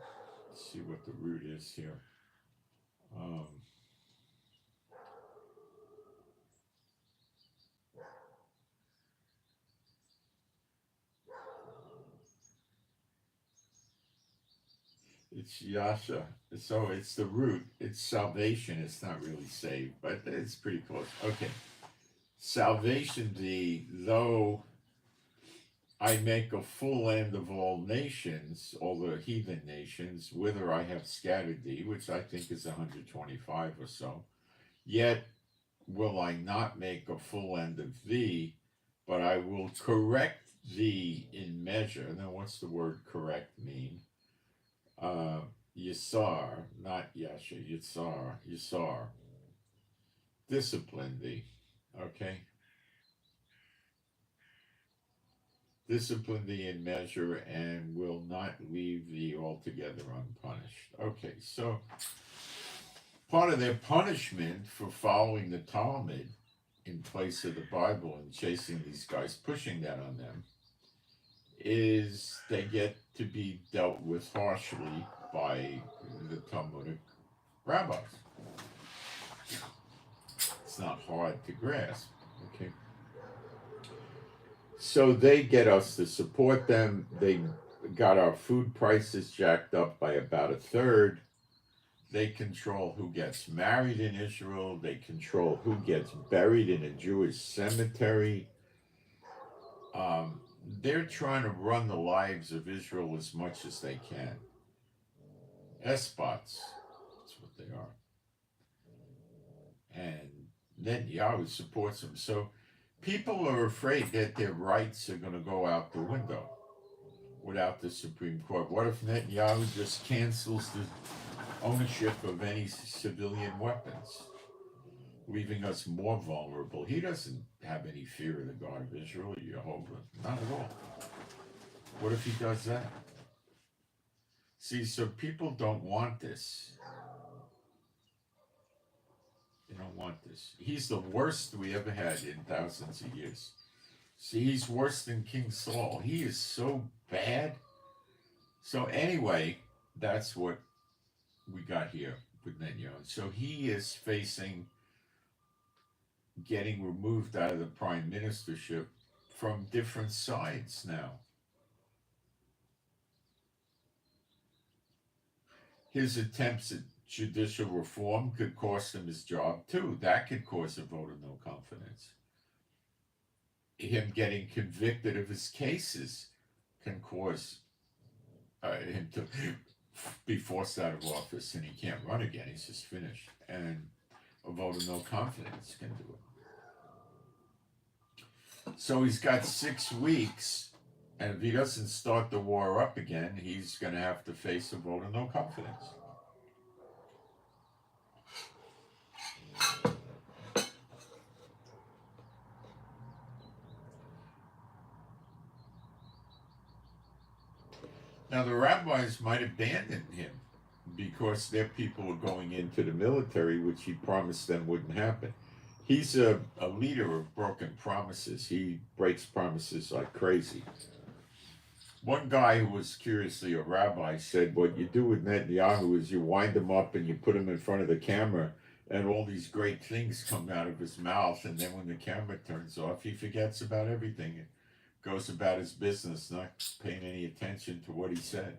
see what the root is here. It's Yasha. So it's the root. It's salvation. It's not really saved, but it's pretty close. Okay. Salvation thee, though I make a full end of all nations, all the heathen nations, whither I have scattered thee, which I think is 125 or so. Yet will I not make a full end of thee, but I will correct thee in measure. Now, what's the word correct mean? Yisar, not Yasha, Yisar. Discipline thee. Okay? discipline thee in measure, and will not leave thee altogether unpunished. Okay, so part of their punishment for following the Talmud in place of the Bible and chasing these guys, pushing that on them, is they get to be dealt with harshly by the Talmudic rabbis. It's not hard to grasp, okay? So they get us to support them. They got our food prices jacked up by about a third. They control who gets married in Israel. They control who gets buried in a Jewish cemetery. They're trying to run the lives of Israel as much as they can. Despots, that's what they are. And Netanyahu supports them. So people are afraid that their rights are going to go out the window without the Supreme Court. What if Netanyahu just cancels the ownership of any civilian weapons, leaving us more vulnerable? He doesn't have any fear of the God of Israel or Jehovah. Not at all. What if he does that? See, so people don't want this. They don't want this. He's the worst we ever had in thousands of years. See, he's worse than King Saul. He is so bad. So anyway, that's what we got here with Netanyahu. So he is facing getting removed out of the prime ministership from different sides now. His attempts at judicial reform could cost him his job too. That could cause a vote of no confidence. Him getting convicted of his cases can cause him to be forced out of office, and he can't run again. He's just finished. And a vote of no confidence can do it. So he's got 6 weeks, and if he doesn't start the war up again, he's going to have to face a vote of no confidence. Now, the rabbis might abandon him because their people are going into the military, which he promised them wouldn't happen. He's a leader of broken promises. He breaks promises like crazy. One guy who was curiously a rabbi said, what you do with Netanyahu is you wind him up and you put him in front of the camera, and all these great things come out of his mouth, and then when the camera turns off, he forgets about everything. It goes about his business, not paying any attention to what he said.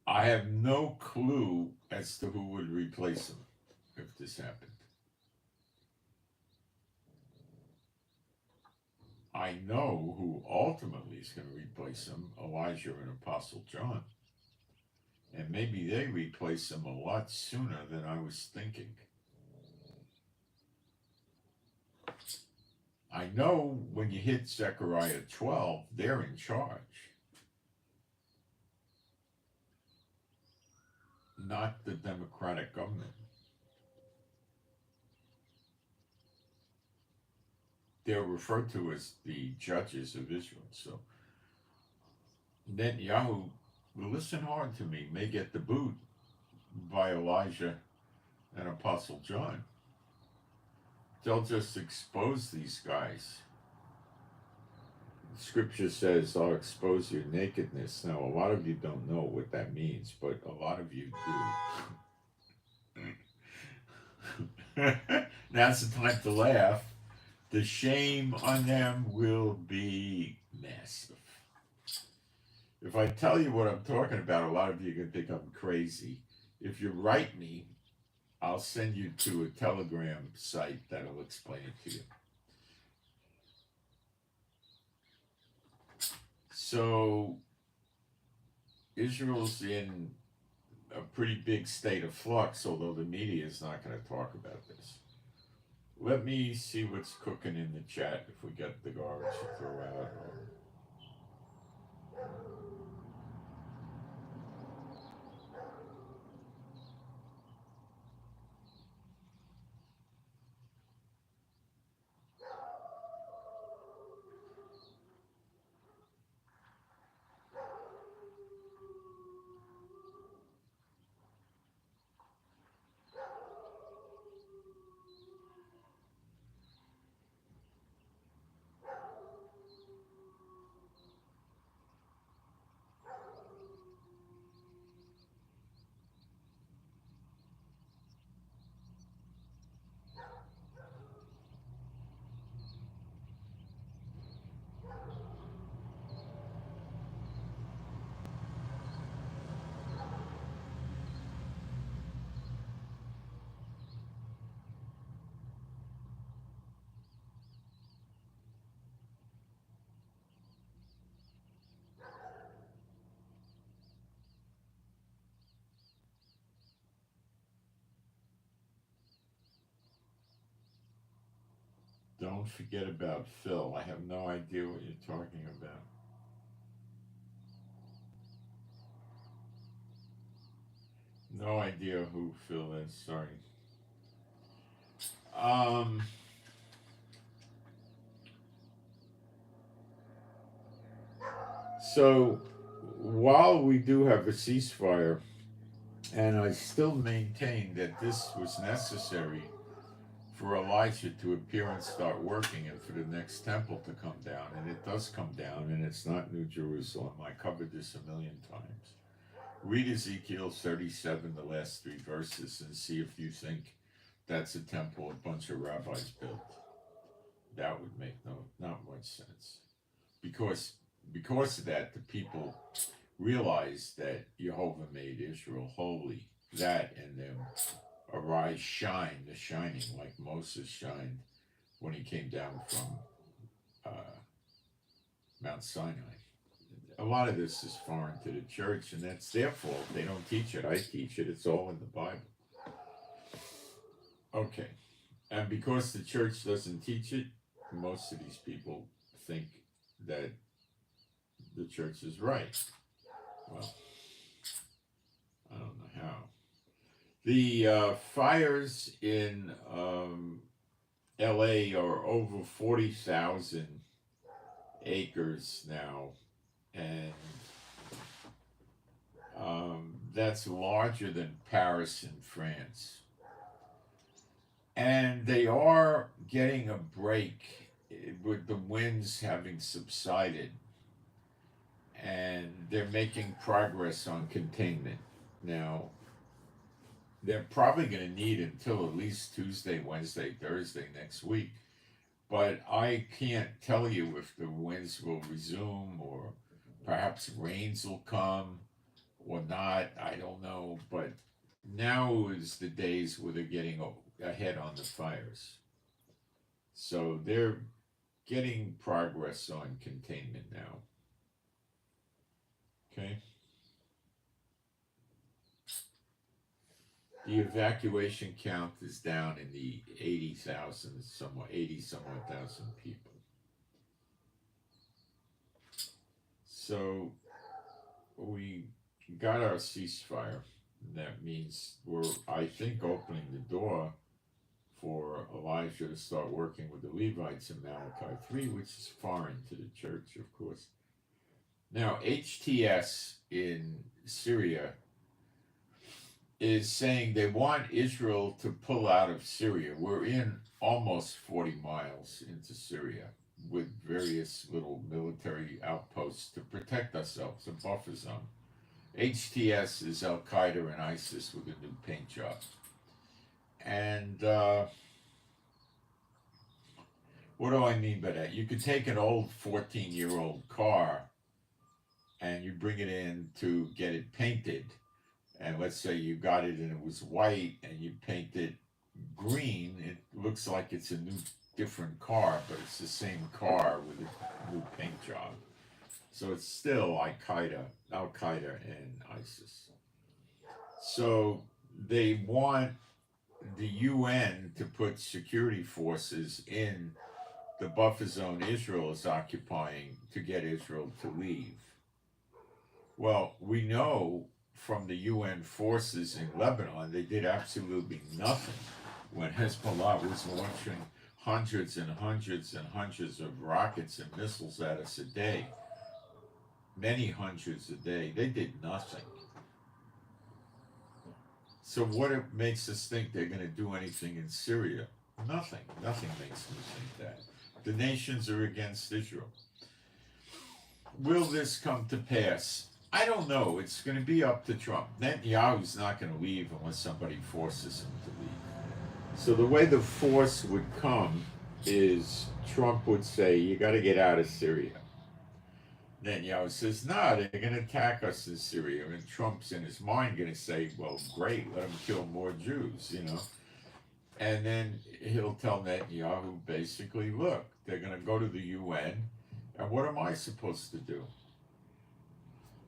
I have no clue as to who would replace him if this happened. I know who ultimately is going to replace him, Elijah and Apostle John. And maybe they replace him a lot sooner than I was thinking. I know when you hit Zechariah 12, they're in charge. Not the democratic government. They're referred to as the judges of Israel. So Netanyahu, listen hard to me, may get the boot by Elijah and Apostle John. They'll just expose these guys. Scripture says, I'll expose your nakedness. Now, a lot of you don't know what that means, but a lot of you do. Now's the time to laugh. The shame on them will be massive. If I tell you what I'm talking about, a lot of you are going to think I'm crazy. If you write me, I'll send you to a Telegram site that'll explain it to you. So, Israel's in a pretty big state of flux, although the media is not going to talk about this. Let me see what's cooking in the chat if we get the garbage to throw out. Don't forget about Phil. I have no idea what you're talking about. No idea who Phil is. Sorry. Um. So while we do have a ceasefire, and I still maintain that this was necessary for Elijah to appear and start working and for the next temple to come down, and it does come down, and it's not New Jerusalem. I covered this a million times. Read Ezekiel 37, the last 3 verses, and see if you think that's a temple a bunch of rabbis built. That would make not much sense. Because of that, the people realized that Jehovah made Israel holy. That and them arise, shine, the shining, like Moses shined when he came down from Mount Sinai. A lot of this is foreign to the church, and that's their fault. They don't teach it. I teach it. It's all in the Bible. Okay. And because the church doesn't teach it, most of these people think that the church is right. Well, I don't know how. The fires in LA are over 40,000 acres now, and that's larger than Paris in France. And they are getting a break with the winds having subsided, and they're making progress on containment. Now, they're probably going to need until at least Tuesday, Wednesday, Thursday next week. But I can't tell you if the winds will resume or perhaps rains will come or not. I don't know. But now is the days where they're getting ahead on the fires. So they're getting progress on containment now. Okay. The evacuation count is down in the 80,000, somewhat 80-somewhat thousand people. So we got our ceasefire. That means we're, I think, opening the door for Elijah to start working with the Levites in Malachi 3, which is foreign to the church, of course. Now, HTS in Syria is saying they want Israel to pull out of Syria. We're in almost 40 miles into Syria with various little military outposts to protect ourselves, a buffer zone. HTS is Al Qaeda and ISIS with a new paint job. And what do I mean by that? You could take an old 14-year-old car and you bring it in to get it painted. And let's say you got it and it was white and you paint it green, it looks like it's a new, different car, but it's the same car with a new paint job. So it's still Al Qaeda and ISIS. So they want the UN to put security forces in the buffer zone Israel is occupying to get Israel to leave. Well, we know from the UN forces in Lebanon, they did absolutely nothing when Hezbollah was launching hundreds and hundreds and hundreds of rockets and missiles at us a day. Many hundreds a day. They did nothing. So what it makes us think they're going to do anything in Syria? Nothing. Nothing makes me think that. The nations are against Israel. Will this come to pass? I don't know. It's going to be up to Trump. Netanyahu's not going to leave unless somebody forces him to leave. So the way the force would come is Trump would say, you got to get out of Syria. Netanyahu says, no, they're going to attack us in Syria. And Trump's in his mind going to say, well, great, let them kill more Jews, you know. And then he'll tell Netanyahu, basically, look, they're going to go to the UN, and what am I supposed to do?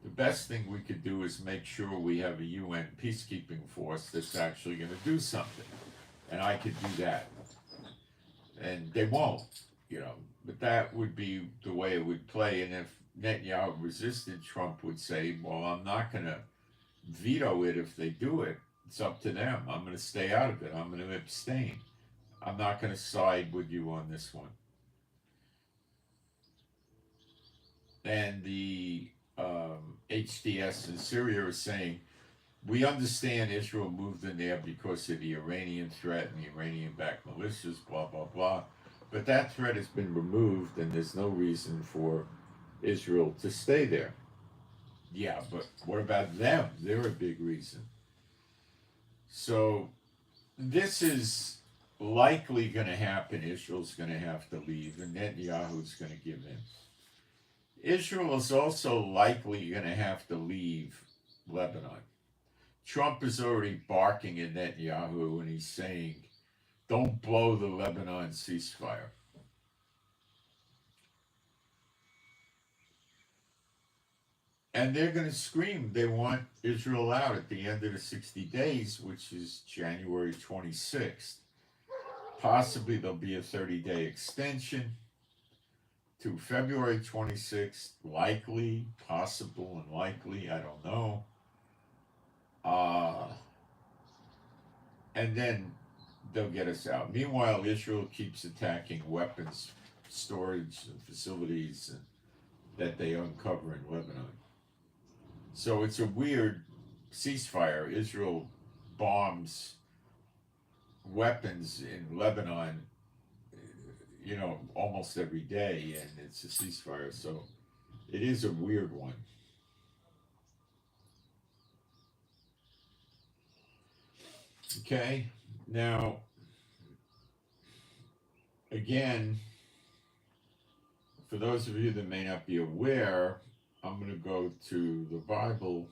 The best thing we could do is make sure we have a UN peacekeeping force that's actually going to do something. And I could do that. and they won't, you know. But that would be the way it would play. And if Netanyahu resisted, Trump would say, "Well, I'm not going to veto it if they do it. It's up to them. I'm going to stay out of it. I'm going to abstain. I'm not going to side with you on this one." And the HDS in Syria is saying, "We understand Israel moved in there because of the Iranian threat and the Iranian-backed militias, blah, blah, blah. But that threat has been removed, and there's no reason for Israel to stay there." Yeah, but what about them? They're a big reason. So this is likely going to happen. Israel's going to have to leave, and Netanyahu's going to give in. Israel is also likely going to have to leave Lebanon. Trump is already barking at Netanyahu, and he's saying, "Don't blow the Lebanon ceasefire." And they're going to scream they want Israel out at the end of the 60 days, which is January 26th. Possibly there'll be a 30-day extension to February 26th. Likely, possible, and likely, I don't know. And then they'll get us out. Meanwhile, Israel keeps attacking weapons storage and facilities that they uncover in Lebanon. So it's a weird ceasefire. Israel bombs weapons in Lebanon, you know, almost every day, and it's a ceasefire. So it is a weird one. Okay, now, again, for those of you that may not be aware, I'm going to go to the Bible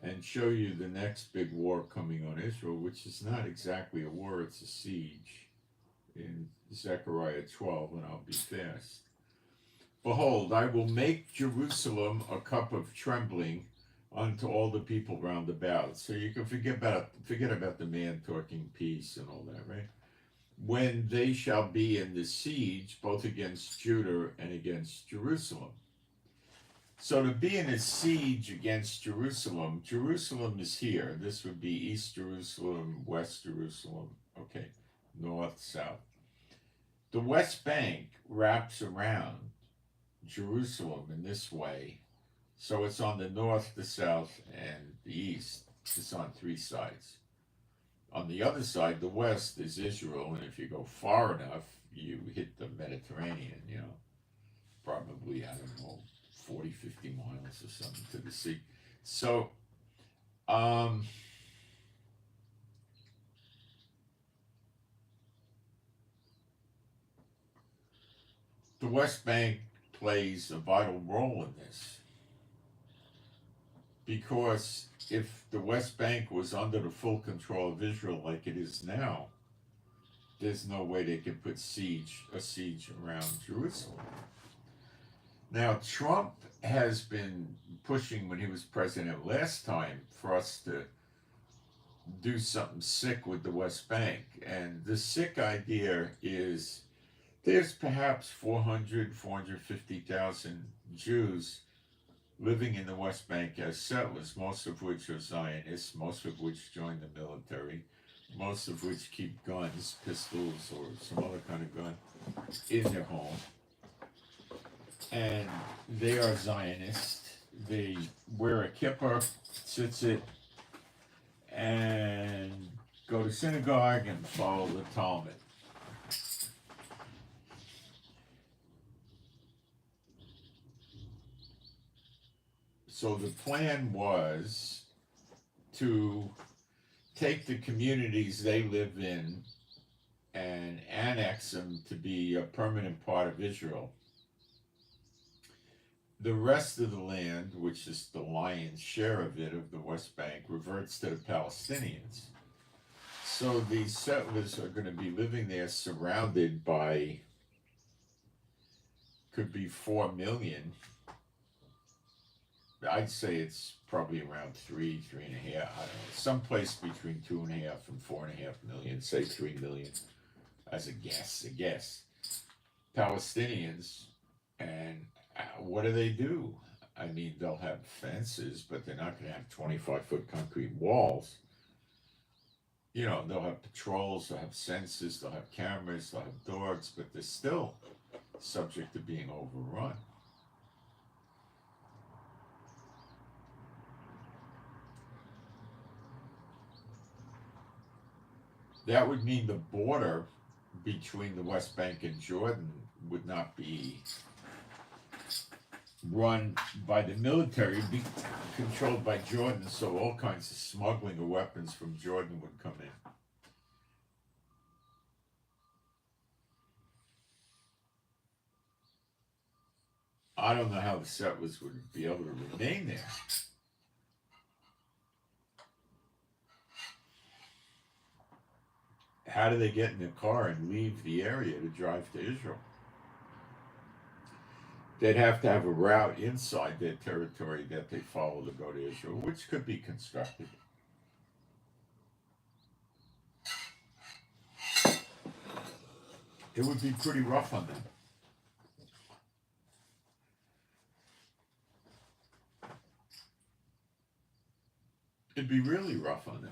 and show you the next big war coming on Israel, which is not exactly a war, it's a siege, in Zechariah 12, and I'll be fast. "Behold, I will make Jerusalem a cup of trembling unto all the people round about." So you can forget about the man talking peace and all that, right? "When they shall be in the siege, both against Judah and against Jerusalem." So to be in a siege against Jerusalem, Jerusalem is here. This would be East Jerusalem, West Jerusalem, okay, North, South. The West Bank wraps around Jerusalem in this way. So it's on the north, the south, and the east. It's on three sides. On the other side, the west, is Israel, and if you go far enough, you hit the Mediterranean, you know, probably, I don't know, 40, 50 miles or something to the sea. So, the West Bank plays a vital role in this, because if the West Bank was under the full control of Israel like it is now, there's no way they could put a siege around Jerusalem. Now, Trump has been pushing, when he was president last time, for us to do something sick with the West Bank. And the sick idea is there's perhaps 450,000 Jews living in the West Bank as settlers, most of which are Zionists, most of which join the military, most of which keep guns, pistols, or some other kind of gun in their home. And they are Zionists. They wear a kippah, tzitzit, and go to synagogue and follow the Talmud. So the plan was to take the communities they live in and annex them to be a permanent part of Israel. The rest of the land, which is the lion's share of it, of the West Bank, reverts to the Palestinians. So these settlers are going to be living there surrounded by, could be 4 million. I'd say it's probably around 3.5, I don't know, someplace between 2.5 and 4.5 million, say 3 million. as a guess. Palestinians, and what do? I mean, they'll have fences, but they're not going to have 25-foot concrete walls. You know, they'll have patrols, they'll have sensors, they'll have cameras, they'll have dogs, but they're still subject to being overrun. That would mean the border between the West Bank and Jordan would not be run by the military, it'd be controlled by Jordan, so all kinds of smuggling of weapons from Jordan would come in. I don't know how the settlers would be able to remain there. How do they get in a car and leave the area to drive to Israel? They'd have to have a route inside their territory that they follow to go to Israel, which could be constructed. It would be pretty rough on them. It'd be really rough on them.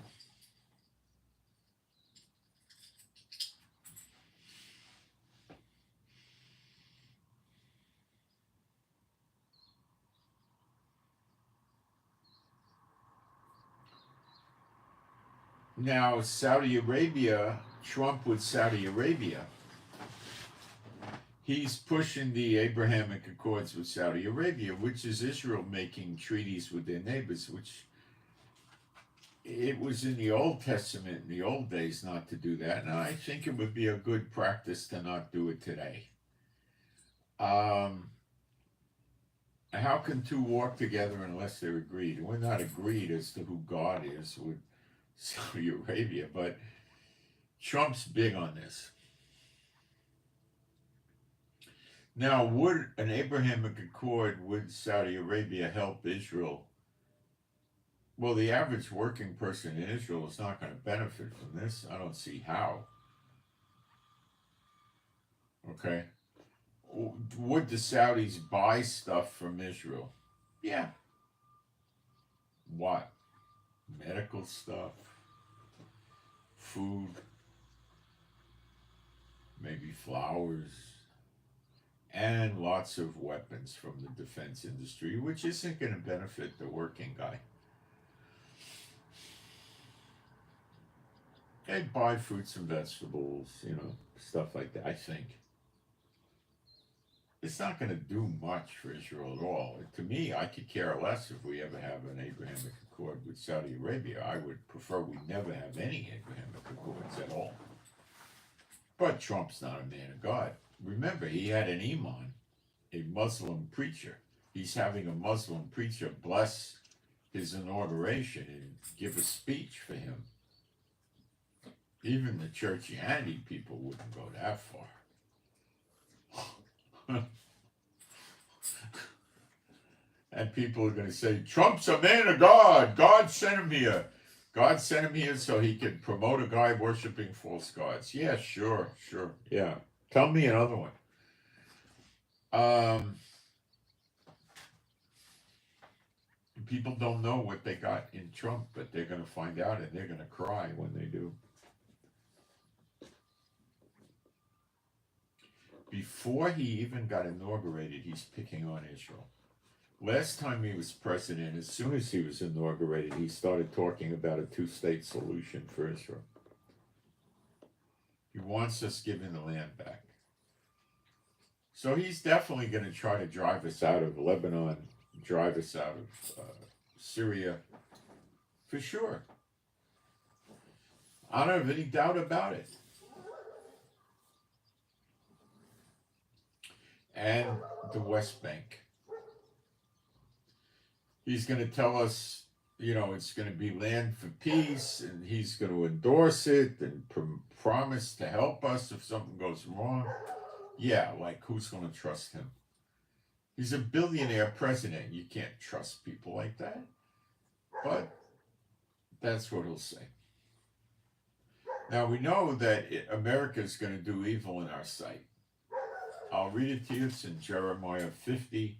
Now, Saudi Arabia, Trump with Saudi Arabia, he's pushing the Abrahamic Accords with Saudi Arabia, which is Israel making treaties with their neighbors, which it was in the Old Testament, in the old days, not to do that. And I think it would be a good practice to not do it today. How can two walk together unless they're agreed? We're not agreed as to who God is with Saudi Arabia, but Trump's big on this. Now, would an Abrahamic Accord with Saudi Arabia help Israel? Well, the average working person in Israel is not going to benefit from this. I don't see how. Okay. Would the Saudis buy stuff from Israel? Yeah. What? Medical stuff, food, maybe flowers, and lots of weapons from the defense industry, which isn't going to benefit the working guy. They buy fruits and vegetables, you know, stuff like that, I think. It's not going to do much for Israel at all. To me, I could care less if we ever have an Abrahamic Accord with Saudi Arabia. I would prefer we never have any Abrahamic Accords at all. But Trump's not a man of God. Remember, he had an imam, a Muslim preacher. He's having a Muslim preacher bless his inauguration and give a speech for him. Even the churchianity people wouldn't go that far. And people are going to say, Trump's a man of God. God sent him here. God sent him here so he could promote a guy worshiping false gods. Yeah, sure. Yeah. Tell me another one. People don't know what they got in Trump, but they're going to find out and they're going to cry when they do. Before he even got inaugurated, he's picking on Israel. Last time he was president, as soon as he was inaugurated, he started talking about a two-state solution for Israel. He wants us giving the land back. So he's definitely going to try to drive us out of Lebanon, drive us out of Syria, for sure. I don't have any doubt about it. And the West Bank. He's going to tell us, you know, it's going to be land for peace, and he's going to endorse it and promise to help us if something goes wrong. Yeah, like, who's going to trust him? He's a billionaire president. You can't trust people like that. But that's what he'll say. Now we know that America is going to do evil in our sight. I'll read it to you. It's in Jeremiah 50,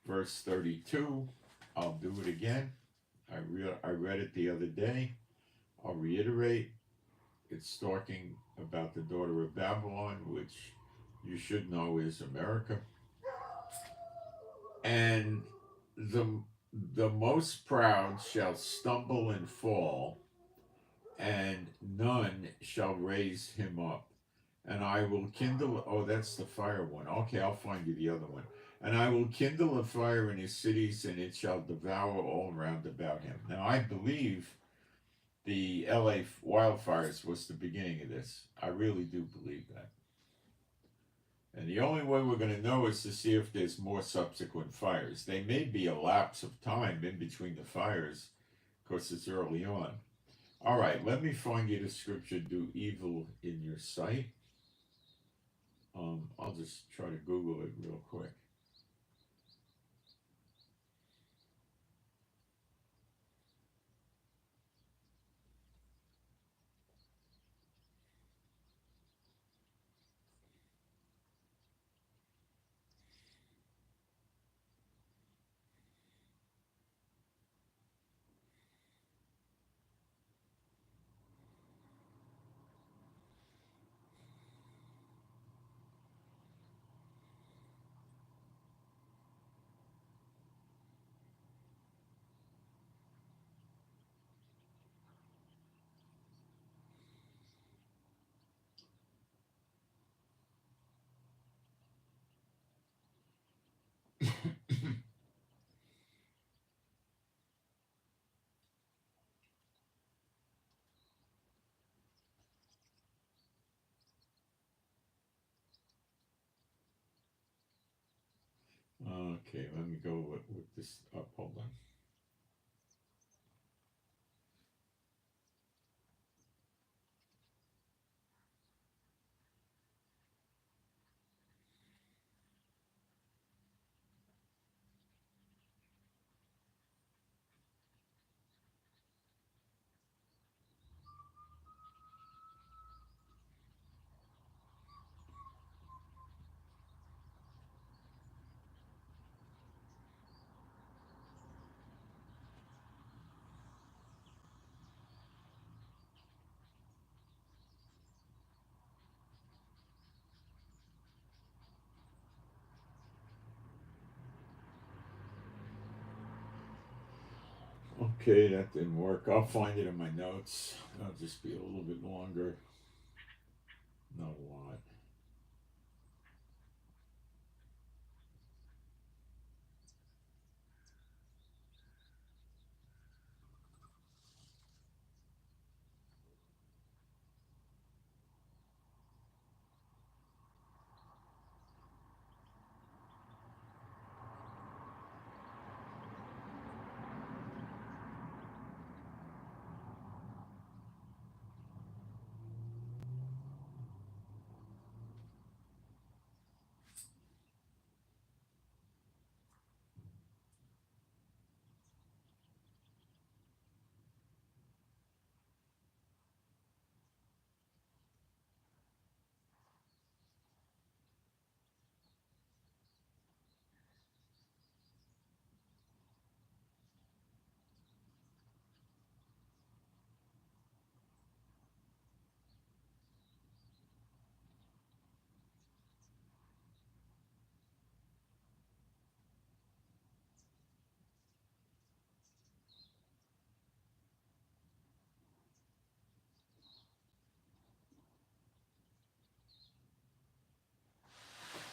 verse 32. I'll do it again. I read it the other day. I'll reiterate. It's talking about the daughter of Babylon, which you should know is America. And the most proud shall stumble and fall, and none shall raise him up. And I will kindle, oh, that's the fire one. Okay, I'll find you the other one. And I will kindle a fire in his cities, and it shall devour all round about him. Now, I believe the LA wildfires was the beginning of this. I really do believe that. And the only way we're going to know is to see if there's more subsequent fires. They may be a lapse of time in between the fires, because it's early on. All right, let me find you the scripture, do evil in your sight. I'll just try to Google it real quick. Okay, let me go with this up. Hold on. Okay, that didn't work. I'll find it in my notes. I'll just be a little bit longer. Not a lot.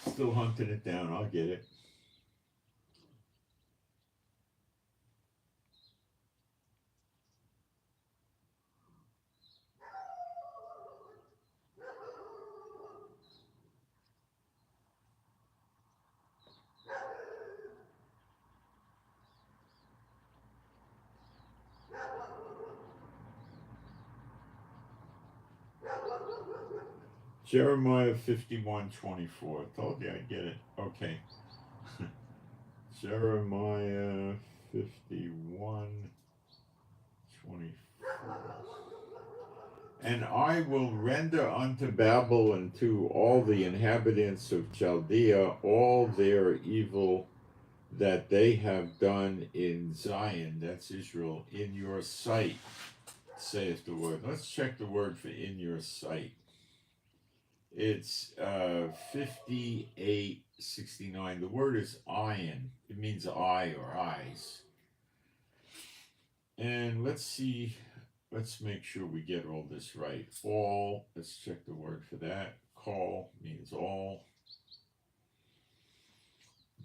Still hunting it down. I'll get it. Jeremiah 51:24. Told you I'd get it. Okay. Jeremiah 51:24. And I will render unto Babel and to all the inhabitants of Chaldea all their evil that they have done in Zion, that's Israel, in your sight, saith the word. Let's check the word for in your sight. It's 5869. The word is ayin. It means eye or eyes. And let's see, let's make sure we get all this right. All, let's check the word for that. Call means all.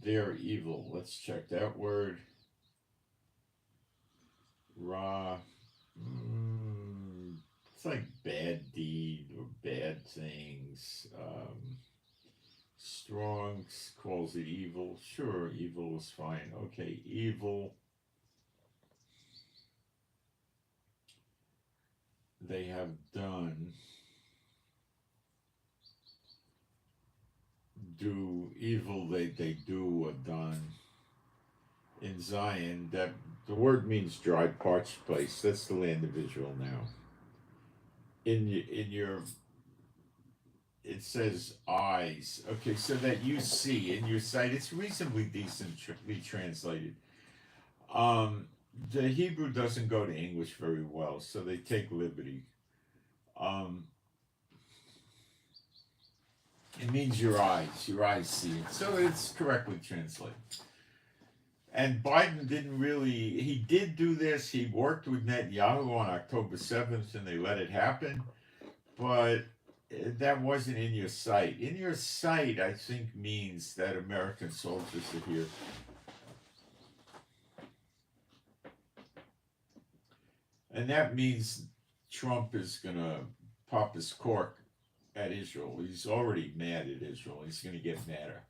They're evil. Let's check that word. Ra. It's like bad deed or bad things. Strong's calls it evil. Sure, evil is fine. Okay, evil. They have done. Do evil they do or done. In Zion, that the word means dry, parched place. That's the land of Israel now. In your, it says eyes. Okay, so that you see in your sight. It's reasonably decently translated. The Hebrew doesn't go to English very well, so they take liberty. It means your eyes see it. So it's correctly translated. And Biden didn't really, he did do this. He worked with Netanyahu on October 7th and they let it happen. But that wasn't in your sight. In your sight, I think, means that American soldiers are here. And that means Trump is going to pop his cork at Israel. He's already mad at Israel. He's going to get madder.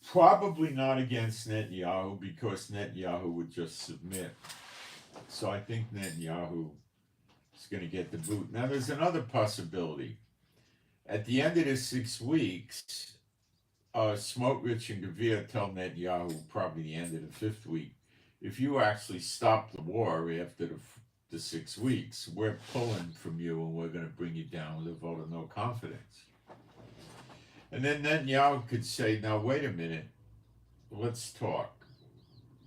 Probably not against Netanyahu because Netanyahu would just submit. So I think Netanyahu is going to get the boot. Now there's another possibility. At the end of the 6 weeks, Smotrich and Gavir tell Netanyahu, probably the end of the 5th week, if you actually stop the war after the 6 weeks, we're pulling from you and we're going to bring you down with a vote of no confidence. And then Netanyahu could say, now wait a minute, let's talk.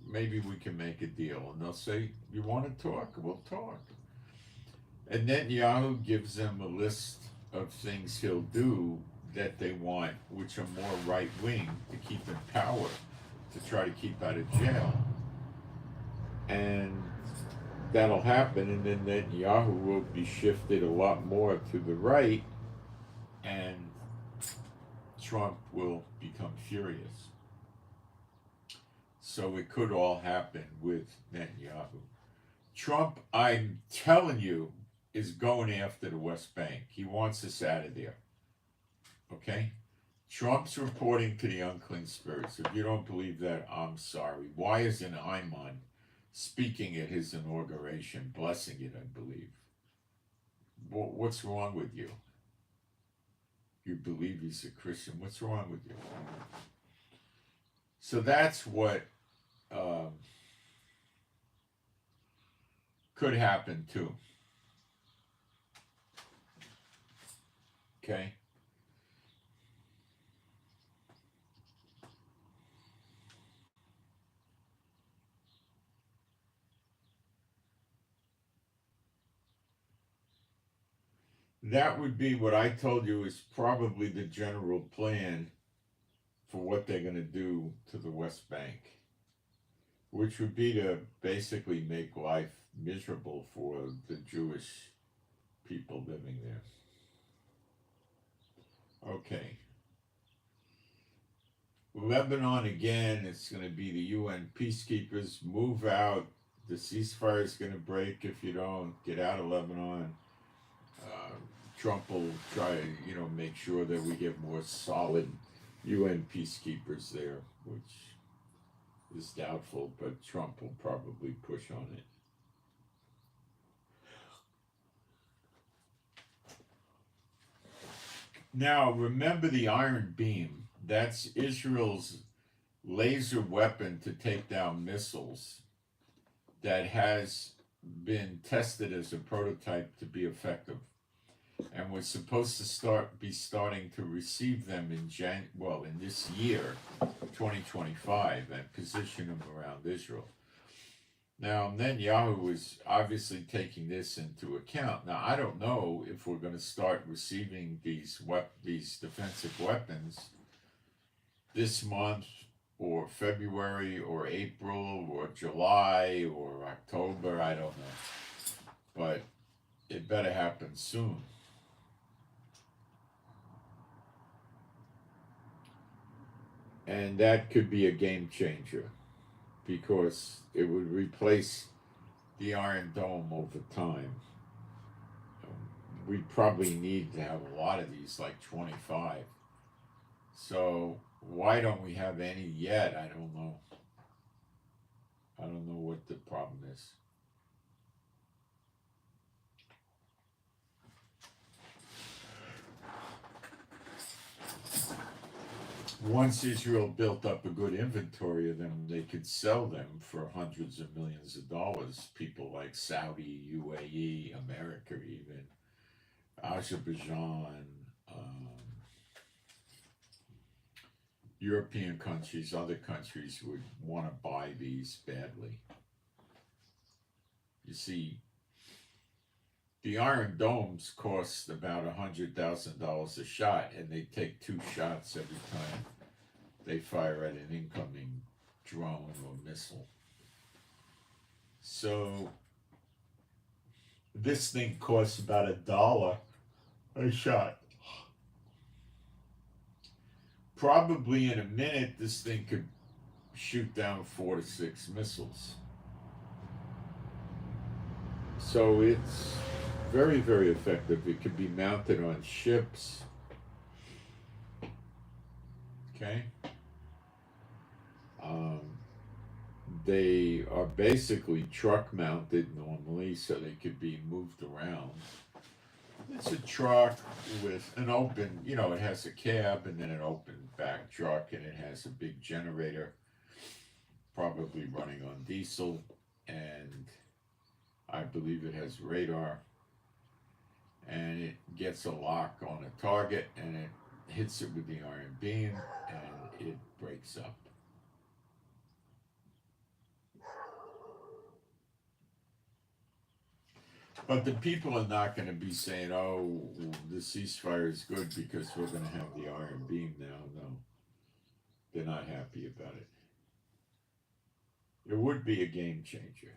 Maybe we can make a deal. And they'll say, you want to talk? We'll talk. And Netanyahu gives them a list of things he'll do that they want, which are more right-wing, to keep in power, to try to keep out of jail. And that'll happen, and then Netanyahu will be shifted a lot more to the right, and Trump will become furious. So it could all happen with Netanyahu. Trump, I'm telling you, is going after the West Bank. He wants us out of there. Okay? Trump's reporting to the unclean spirits. If you don't believe that, I'm sorry. Why isn't Ayman speaking at his inauguration, blessing it, I believe? What's wrong with you? You believe he's a Christian. What's wrong with you? So that's what could happen too. Okay? That would be what I told you is probably the general plan for what they're going to do to the West Bank, which would be to basically make life miserable for the Jewish people living there. Okay. Lebanon again, it's going to be the UN peacekeepers. Move out. The ceasefire is going to break if you don't. Get out of Lebanon. Trump will try to, make sure that we get more solid UN peacekeepers there, which is doubtful, but Trump will probably push on it. Now, remember the Iron Beam. That's Israel's laser weapon to take down missiles that has been tested as a prototype to be effective, and we're supposed to starting to receive them in this year, 2025, and position them around Israel. Now, Netanyahu is obviously taking this into account. Now, I don't know if we're going to start receiving these defensive weapons this month, or February, or April, or July, or October. I don't know, but it better happen soon. And that could be a game changer, because it would replace the Iron Dome over time. We probably need to have a lot of these, like 25. So why don't we have any yet? I don't know. I don't know what the problem is. Once Israel built up a good inventory of them, they could sell them for hundreds of millions of dollars. People like Saudi, UAE, America, even Azerbaijan, European countries, other countries would want to buy these badly. You see, the Iron Domes cost about $100,000 a shot, and they take 2 shots every time they fire at an incoming drone or missile. So this thing costs about $1 a shot. Probably in a minute, this thing could shoot down 4 to 6 missiles. So it's very, very effective. It could be mounted on ships. Okay. They are basically truck mounted normally, so they could be moved around. It's a truck with an open, it has a cab and then an open back truck, and it has a big generator, probably running on diesel, and I believe it has radar, and it gets a lock on a target, and it hits it with the iron beam, and it breaks up. But the people are not going to be saying, oh, the ceasefire is good because we're going to have the iron beam now. No, they're not happy about it. It would be a game changer.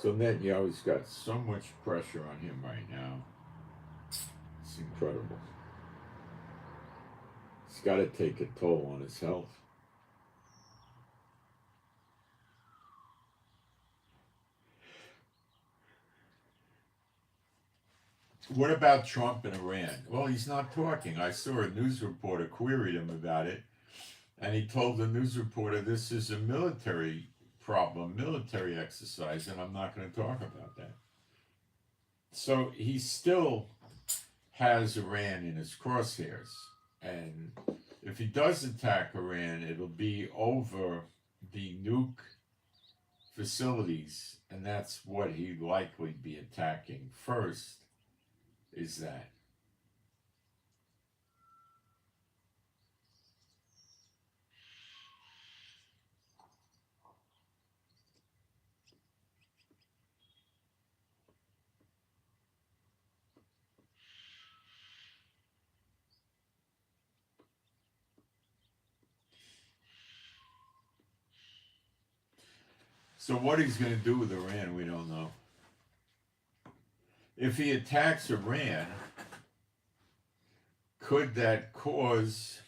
So Netanyahu's got so much pressure on him right now. It's incredible. It's got to take a toll on his health. What about Trump and Iran? Well, he's not talking. I saw a news reporter queried him about it, and he told the news reporter, this is a military problem, military exercise, and I'm not going to talk about that. So he still has Iran in his crosshairs, and if he does attack Iran, it'll be over the nuke facilities, and that's what he'd likely be attacking first, is that. So what he's going to do with Iran, we don't know. If he attacks Iran, could that cause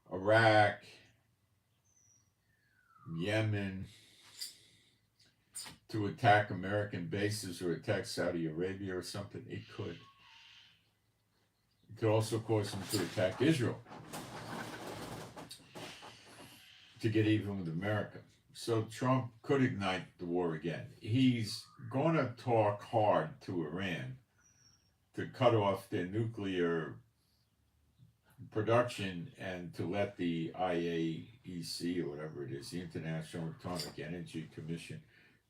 Iraq, Yemen to attack American bases or attack Saudi Arabia or something? It could. could also cause him to attack Israel to get even with America. So Trump could ignite the war again. He's going to talk hard to Iran to cut off their nuclear production and to let the IAEC, or whatever it is, the International Atomic Energy Commission,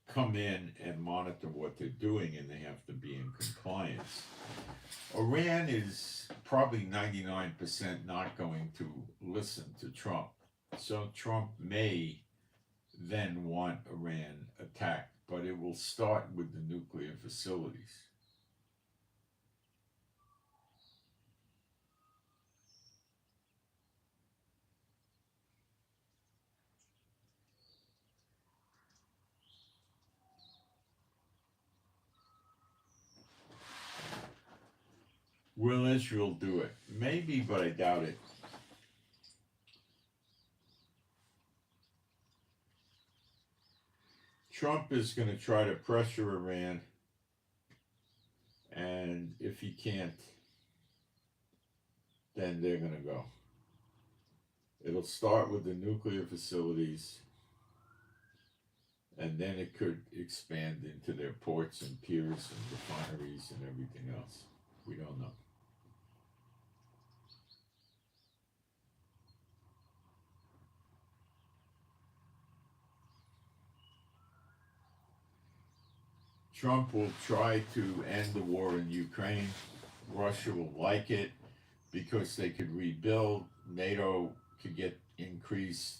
come in and monitor what they're doing, and they have to be in compliance. Iran is probably 99% not going to listen to Trump. So Trump may then want Iran attacked, but it will start with the nuclear facilities. Will Israel do it? Maybe, but I doubt it. Trump is going to try to pressure Iran, and if he can't, then they're going to go. It'll start with the nuclear facilities, and then it could expand into their ports and piers and refineries and everything else. We don't know. Trump will try to end the war in Ukraine. Russia will like it because they could rebuild. NATO could get increased,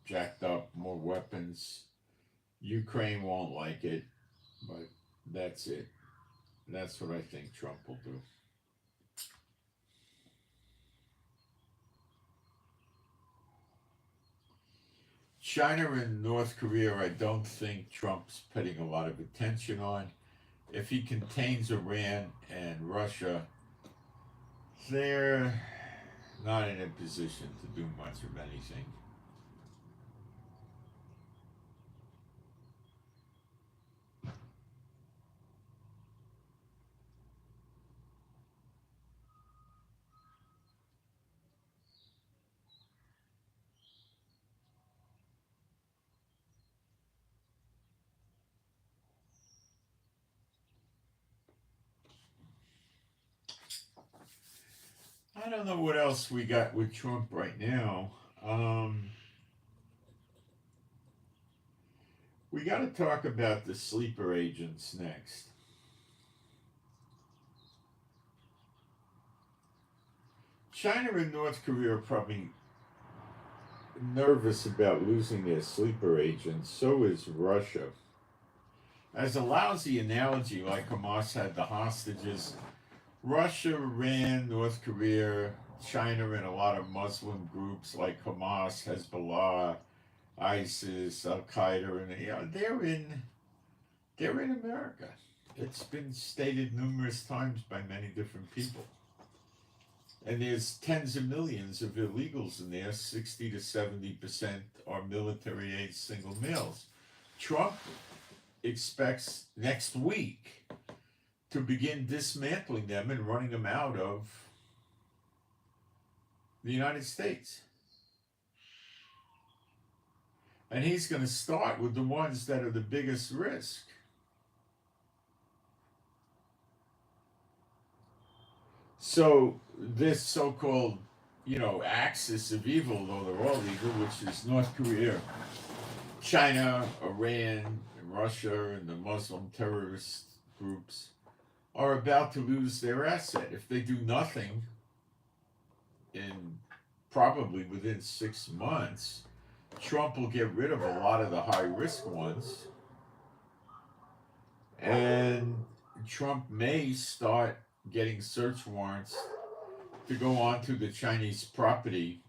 jacked up, more weapons. Ukraine won't like it, but that's it. That's what I think Trump will do. China and North Korea, I don't think Trump's putting a lot of attention on. If he contains Iran and Russia, they're not in a position to do much of anything. I don't know what else we got with Trump right now. We got to talk about the sleeper agents next. China and North Korea are probably nervous about losing their sleeper agents. So is Russia. As a lousy analogy, like Hamas had the hostages, Russia, Iran, North Korea, China, and a lot of Muslim groups like Hamas, Hezbollah, ISIS, Al Qaeda, and they're in America. It's been stated numerous times by many different people. And there's tens of millions of illegals in there. 60 to 70% are military-age single males. Trump expects next week to begin dismantling them and running them out of the United States. And he's going to start with the ones that are the biggest risk. So this so-called, axis of evil, though they're all evil, which is North Korea, China, Iran, and Russia, and the Muslim terrorist groups, are about to lose their asset. If they do nothing in probably within 6 months, Trump will get rid of a lot of the high-risk ones, and Trump may start getting search warrants to go onto the Chinese property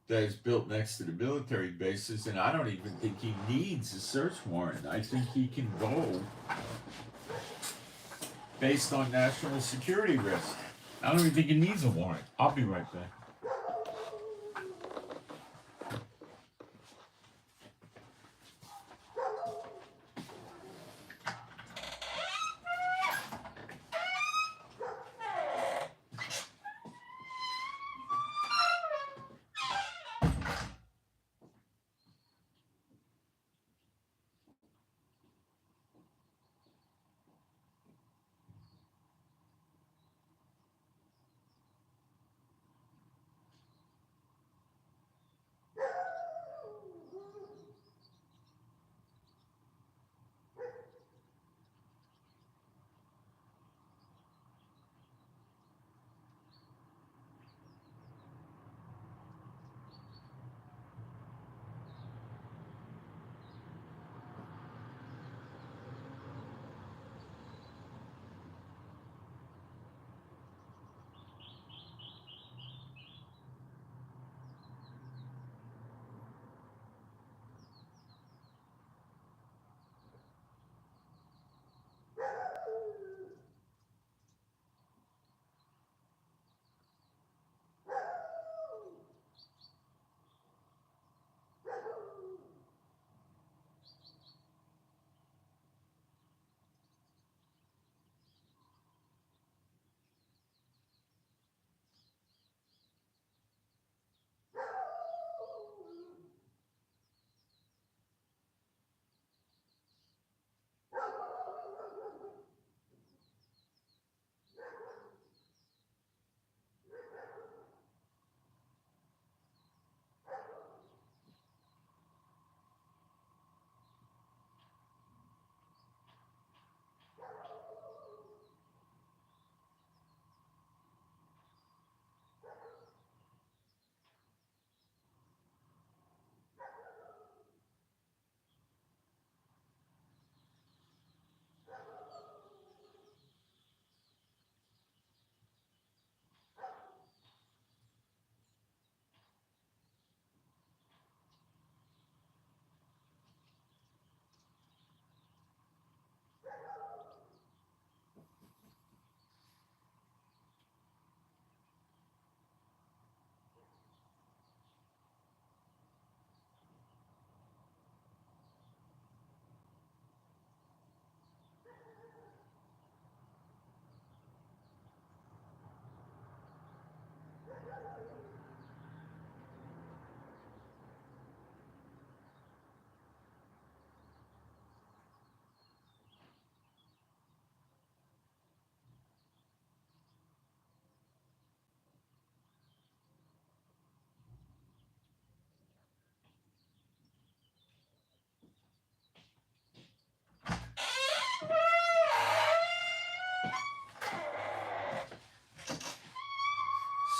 that is built next to the military bases, and I don't even think he needs a search warrant. I think he can go based on national security risk. I don't even think he needs a warrant. I'll be right back.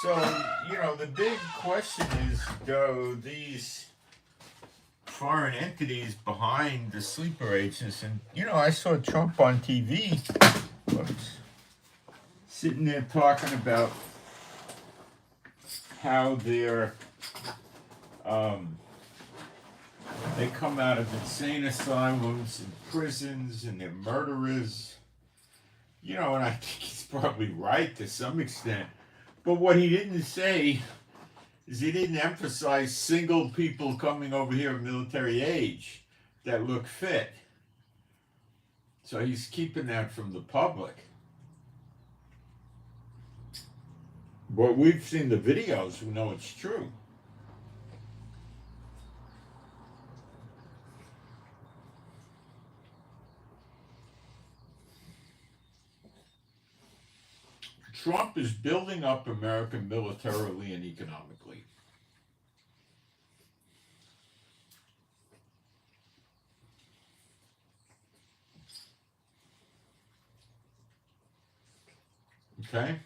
So, the big question is, do these foreign entities behind the sleeper agents, and, I saw Trump on TV, sitting there talking about how they come out of insane asylums and prisons and they're murderers. And I think he's probably right to some extent. But what he didn't say is he didn't emphasize single people coming over here of military age that look fit. So he's keeping that from the public. But we've seen the videos, we know it's true. Trump is building up America militarily and economically. Okay?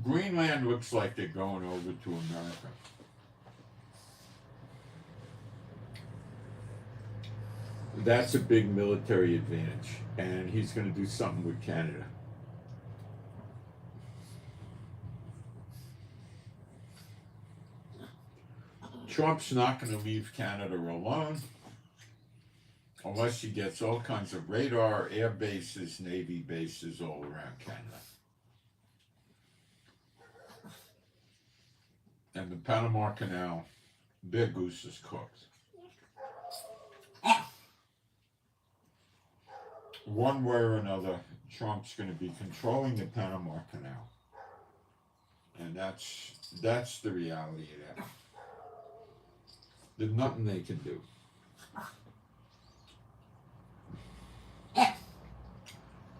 Greenland looks like they're going over to America. That's a big military advantage, and he's going to do something with Canada. Trump's not going to leave Canada alone unless he gets all kinds of radar, air bases, Navy bases all around Canada. And the Panama Canal, their goose is cooked. One way or another, Trump's going to be controlling the Panama Canal. And that's the reality of that. There's nothing they can do.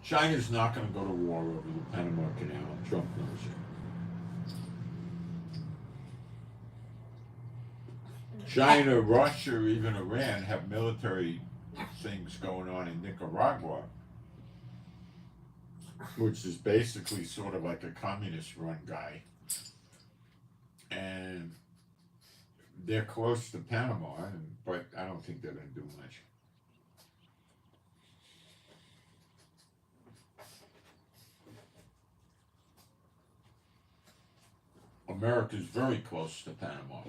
China's not going to go to war over the Panama Canal, and Trump knows it. China, Russia, or even Iran have military things going on in Nicaragua, which is basically sort of like a communist-run guy. And they're close to Panama, but I don't think they're going to do much. America's very close to Panama.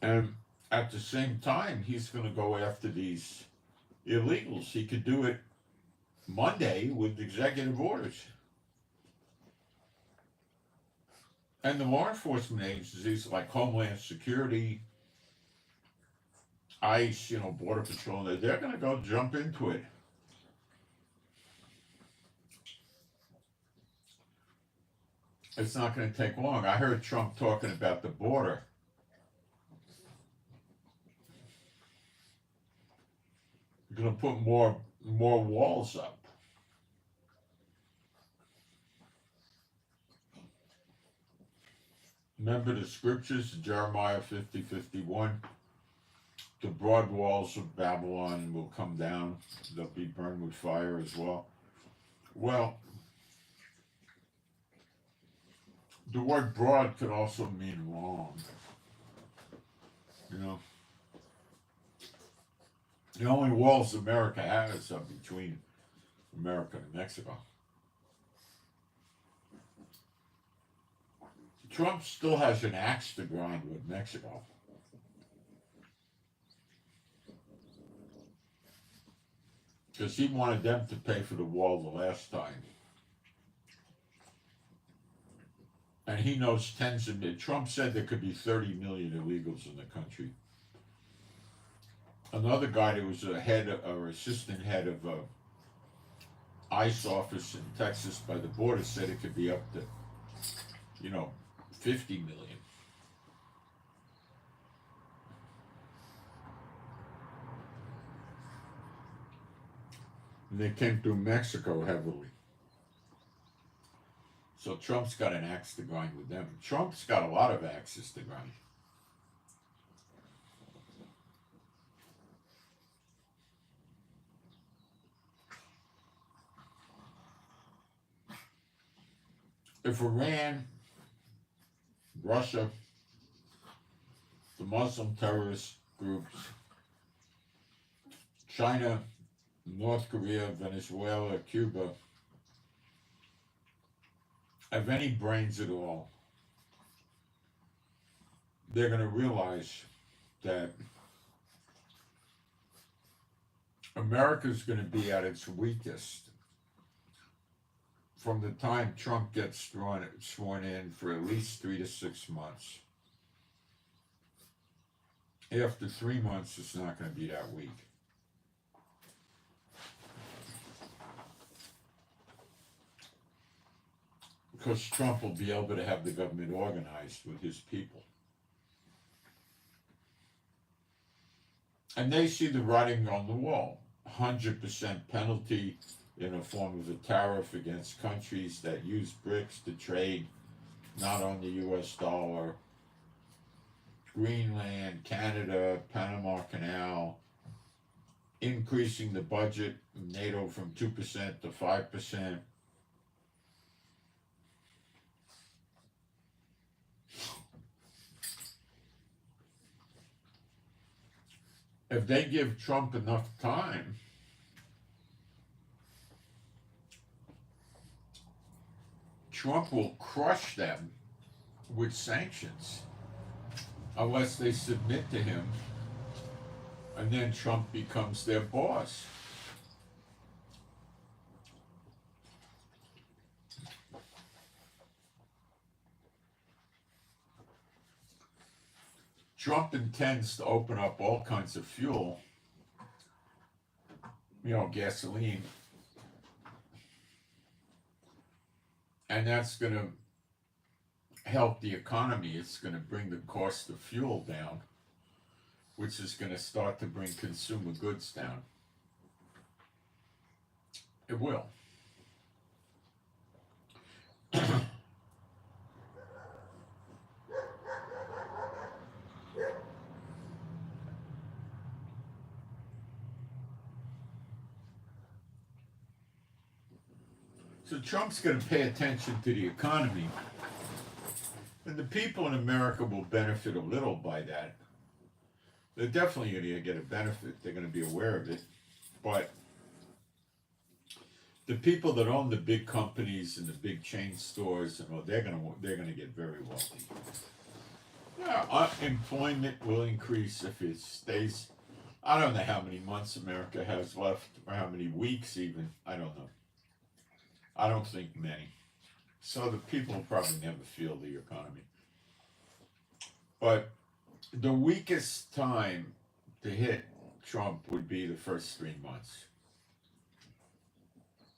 And at the same time, he's going to go after these illegals. He could do it Monday with executive orders. And the law enforcement agencies like Homeland Security, ICE, Border Patrol, they're going to go jump into it. It's not going to take long. I heard Trump talking about the border. He's going to put more walls up. Remember the scriptures, Jeremiah 50:51. The broad walls of Babylon will come down. They'll be burned with fire as well. Well, the word broad could also mean long. The only walls America has are between America and Mexico. Trump still has an axe to grind with Mexico. Because he wanted them to pay for the wall the last time. And he knows tens of millions. Trump said there could be 30 million illegals in the country. Another guy that was a head or assistant head of a ICE office in Texas by the border said it could be up to, 50 million. And they came through Mexico heavily. So Trump's got an axe to grind with them. Trump's got a lot of axes to grind. if Iran, Russia, the Muslim terrorist groups, China, North Korea, Venezuela, Cuba, have any brains at all, they're going to realize that America's going to be at its weakest from the time Trump gets sworn in for at least 3 to 6 months. After 3 months, it's not going to be that weak. Because Trump will be able to have the government organized with his people. And they see the writing on the wall. 100% penalty in the form of a tariff against countries that use BRICS to trade not on the US dollar. Greenland, Canada, Panama Canal, increasing the budget of NATO from 2% to 5%. If they give Trump enough time, Trump will crush them with sanctions unless they submit to him, and then Trump becomes their boss. Trump intends to open up all kinds of fuel, gasoline, and that's going to help the economy. It's going to bring the cost of fuel down, which is going to start to bring consumer goods down. It will. So Trump's going to pay attention to the economy, and the people in America will benefit a little by that. They're definitely going to get a benefit. They're going to be aware of it. But the people that own the big companies and the big chain stores, they're going to get very wealthy. Yeah, unemployment will increase if it stays. I don't know how many months America has left, or how many weeks even. I don't know. I don't think many. So the people will probably never feel the economy. But the weakest time to hit Trump would be the first 3 months.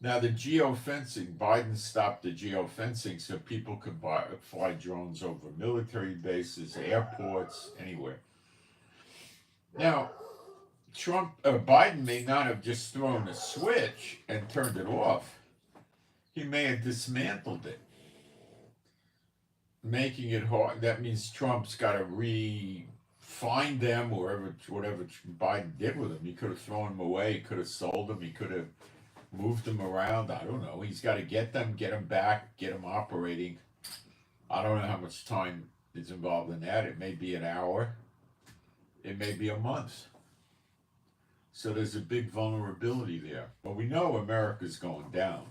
Now the geofencing, Biden stopped the geofencing so people could fly drones over military bases, airports, anywhere. Now, Biden may not have just thrown a switch and turned it off. He may have dismantled it, making it hard. That means Trump's got to find them whatever Biden did with them. He could have thrown them away. He could have sold them. He could have moved them around. I don't know. He's got to get them back, get them operating. I don't know how much time is involved in that. It may be an hour. It may be a month. So there's a big vulnerability there. But we know America's going down.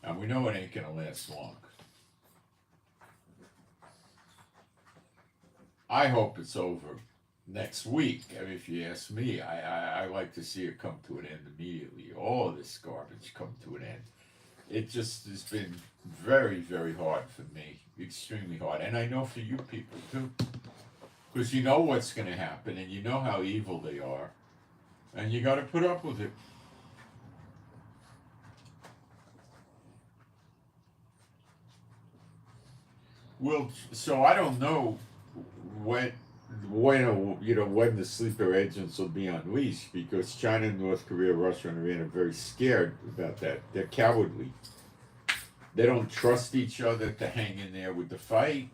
And we know it ain't going to last long. I hope it's over next week. I mean, if you ask me, I like to see it come to an end immediately. All of this garbage come to an end. It just has been very, very hard for me. Extremely hard. And I know for you people too. Because you know what's going to happen, and you know how evil they are. And you got to put up with it. Well, so I don't know when the sleeper agents will be unleashed, because China, North Korea, Russia, and Iran are very scared about that. They're cowardly. They don't trust each other to hang in there with the fight.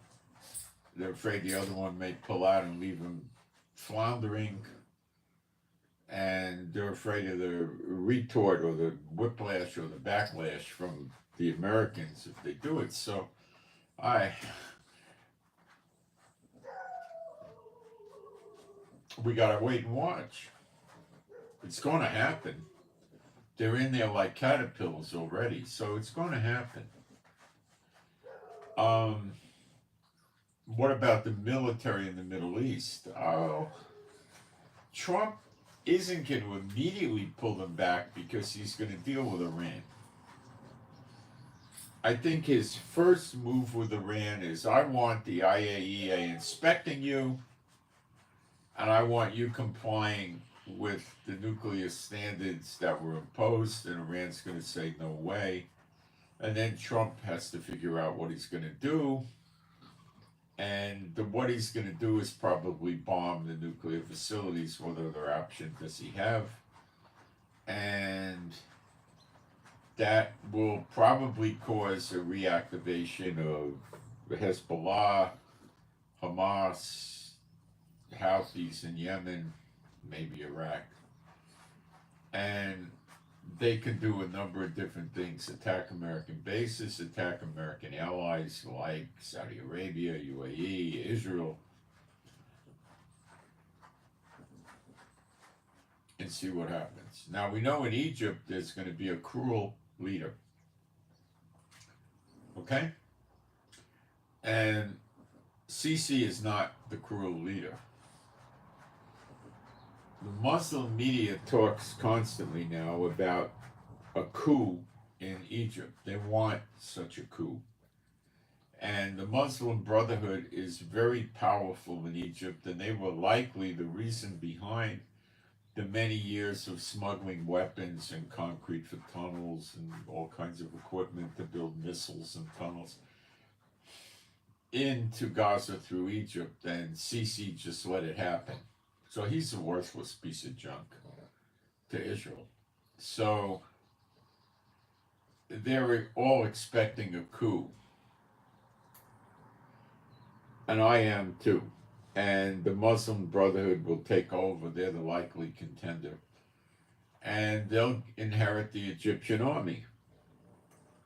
They're afraid the other one may pull out and leave them floundering. And they're afraid of the retort or the whiplash or the backlash from the Americans if they do it. So we gotta wait and watch. It's going to happen. They're in there like caterpillars already, so it's going to happen. What about the military in the Middle East? Oh, Trump isn't going to immediately pull them back because he's going to deal with Iran. I think his first move with Iran is, I want the IAEA inspecting you, and I want you complying with the nuclear standards that were imposed, and Iran's going to say no way. And then Trump has to figure out what he's going to do. And what he's going to do is probably bomb the nuclear facilities. What other option does he have? And that will probably cause a reactivation of Hezbollah, Hamas, Houthis in Yemen, maybe Iraq. And they can do a number of different things: attack American bases, attack American allies like Saudi Arabia, UAE, Israel, and see what happens. Now, we know in Egypt there's going to be a cruel leader. Okay? And Sisi is not the cruel leader. The Muslim media talks constantly now about a coup in Egypt. They want such a coup. And the Muslim Brotherhood is very powerful in Egypt, and they were likely the reason behind the many years of smuggling weapons and concrete for tunnels and all kinds of equipment to build missiles and tunnels into Gaza through Egypt, and Sisi just let it happen. So he's a worthless piece of junk to Israel. So they're all expecting a coup. And I am too. And the Muslim Brotherhood will take over. They're the likely contender. And they'll inherit the Egyptian army,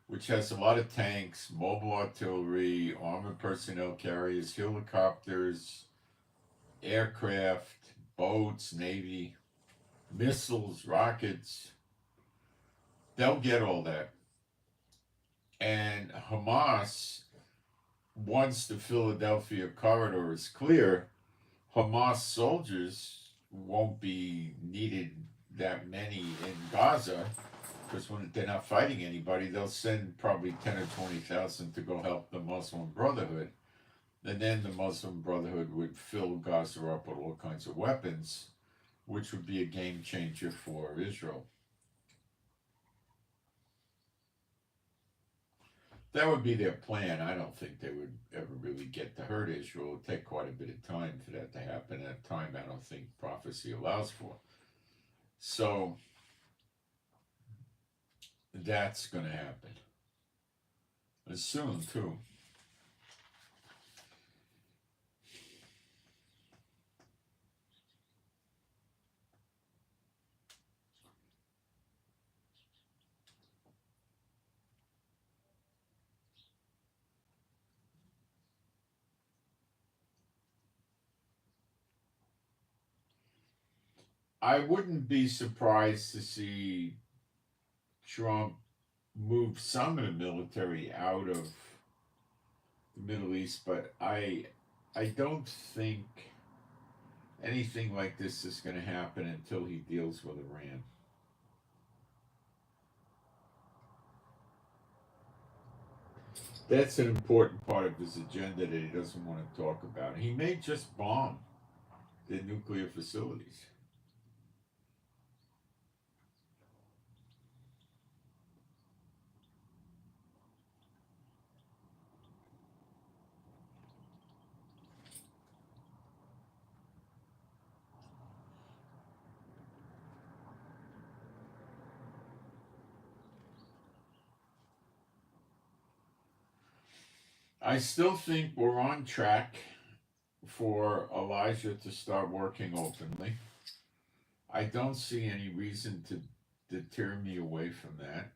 which has a lot of tanks, mobile artillery, armored personnel carriers, helicopters, aircraft, boats, navy, missiles, rockets. They'll get all that. And Hamas, once the Philadelphia corridor is clear, Hamas soldiers won't be needed that many in Gaza, because when they're not fighting anybody, they'll send probably 10 or 20,000 to go help the Muslim Brotherhood. And then the Muslim Brotherhood would fill Gaza up with all kinds of weapons, which would be a game changer for Israel. That would be their plan. I don't think they would ever really get to hurt Israel. It would take quite a bit of time for that to happen. At a time I don't think prophecy allows for. So that's going to happen. And soon, too. I wouldn't be surprised to see Trump move some of the military out of the Middle East, but I don't think anything like this is going to happen until he deals with Iran. That's an important part of his agenda that he doesn't want to talk about. He may just bomb the nuclear facilities. I still think we're on track for Elijah to start working openly. I don't see any reason to turn me away from that.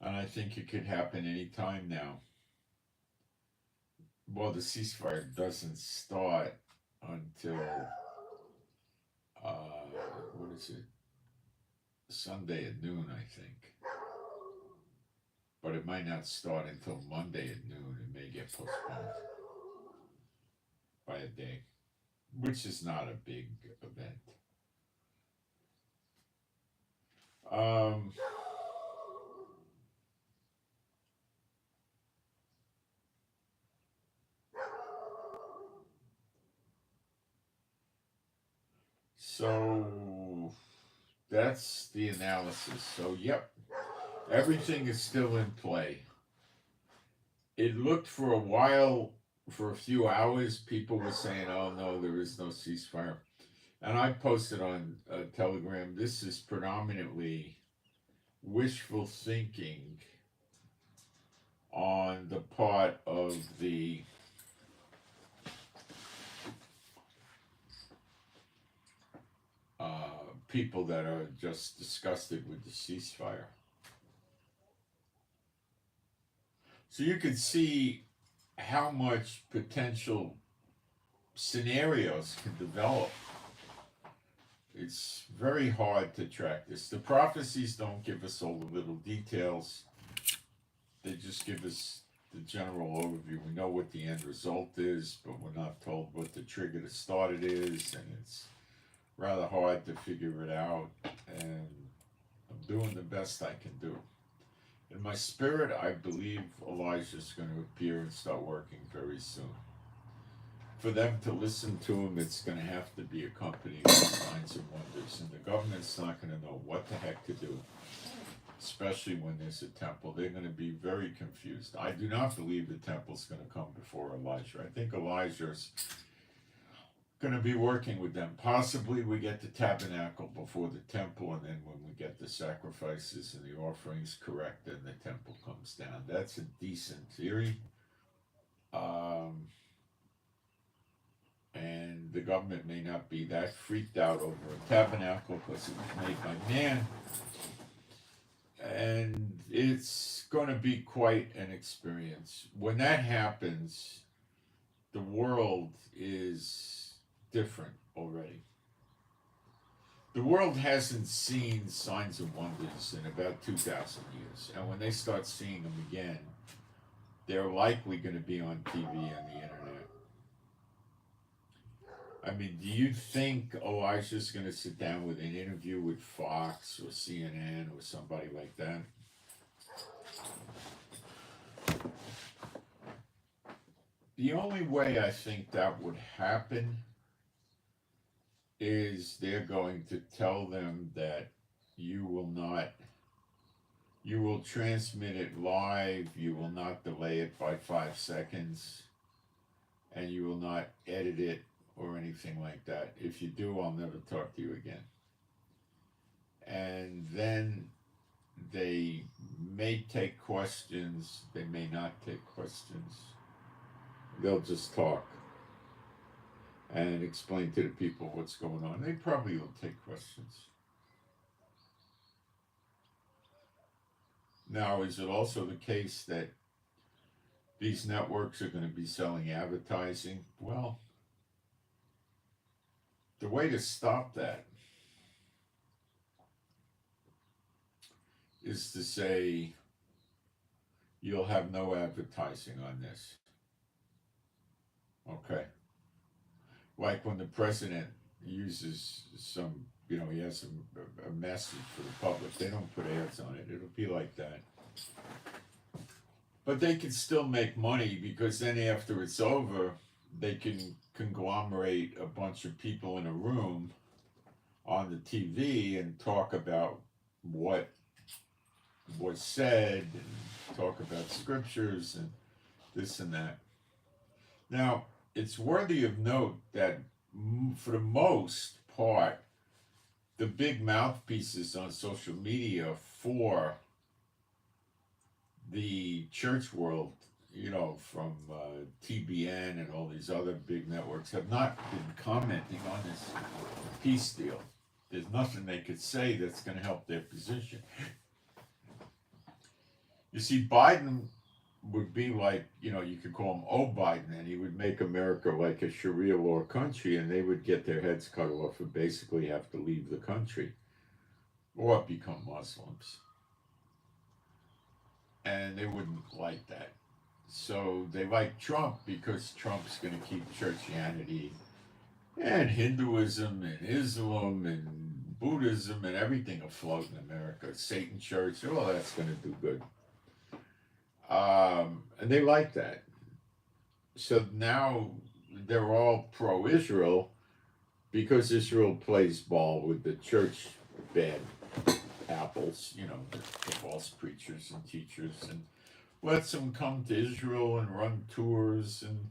And I think it could happen anytime now. Well, the ceasefire doesn't start until, what is it? Sunday at noon, I think. But it might not start until Monday at noon. It may get postponed by a day, which is not a big event. Um, so that's the analysis. So, yep, everything is still in play. It looked for a while, for a few hours, people were saying, oh no, there is no ceasefire. And I posted on Telegram, this is predominantly wishful thinking on the part of the people that are just disgusted with the ceasefire. So you can see how much potential scenarios can develop. It's very hard to track this. The prophecies don't give us all the little details. They just give us the general overview. We know what the end result is, but we're not told what the trigger to start it is, and it's rather hard to figure it out. And I'm doing the best I can do. In my spirit, I believe Elijah's going to appear and start working very soon. For them to listen to him, it's going to have to be accompanied with signs and wonders. And the government's not going to know what the heck to do, especially when there's a temple. They're going to be very confused. I do not believe the temple's going to come before Elijah. I think Elijah's going to be working with them. Possibly we get the tabernacle before the temple, and then when we get the sacrifices and the offerings correct, then the temple comes down. That's a decent theory. And the government may not be that freaked out over a tabernacle because it was made by man. And it's going to be quite an experience. When that happens, the world is different already. The world hasn't seen signs and wonders in about 2,000 years. And when they start seeing them again, they're likely going to be on TV and the internet. I mean, do you think Elijah's going to sit down with an interview with Fox or CNN or somebody like that? The only way I think that would happen is they're going to tell them that you will transmit it live, you will not delay it by 5 seconds, and you will not edit it or anything like that. If you do, I'll never talk to you again. And then they may take questions, they may not take questions. They'll just talk and explain to the people what's going on. They probably will take questions. Now, is it also the case that these networks are going to be selling advertising? Well, the way to stop that is to say you'll have no advertising on this. Okay. Like when the president uses some, he has a message for the public, they don't put ads on it. It'll be like that. But they can still make money because then after it's over, they can conglomerate a bunch of people in a room on the TV and talk about what was said and talk about scriptures and this and that. Now, it's worthy of note that for the most part, the big mouthpieces on social media for the church world, from TBN and all these other big networks, have not been commenting on this peace deal. There's nothing they could say that's going to help their position. You see, Biden would be like, you could call him "Oh Biden," and he would make America like a Sharia law country, and they would get their heads cut off and basically have to leave the country or become Muslims. And they wouldn't like that. So they like Trump because Trump's going to keep Christianity and Hinduism and Islam and Buddhism and everything afloat in America. Satan Church, all that's going to do good. And they like that. So now they're all pro-Israel because Israel plays ball with the church bad apples, the false preachers and teachers, and lets them come to Israel and run tours and,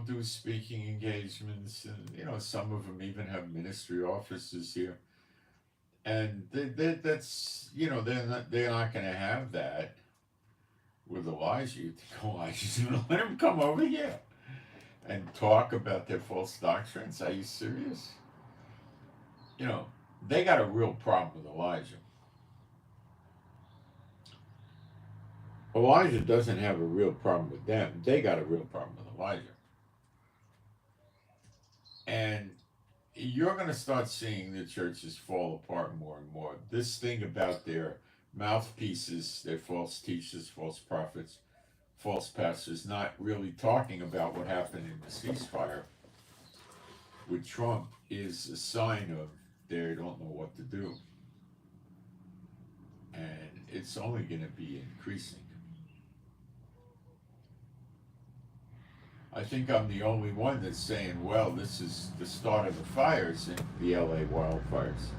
do speaking engagements. And, some of them even have ministry offices here. And that's, they're not going to have that with Elijah. You think Elijah's going to let him come over here and talk about their false doctrines? Are you serious? They got a real problem with Elijah. Elijah doesn't have a real problem with them. They got a real problem with Elijah. And you're going to start seeing the churches fall apart more and more. This thing about their mouthpieces, their false teachers, false prophets, false pastors, not really talking about what happened in the ceasefire with Trump is a sign of they don't know what to do. And it's only going to be increasing. I think I'm the only one that's saying, well, this is the start of the fires in the LA wildfires.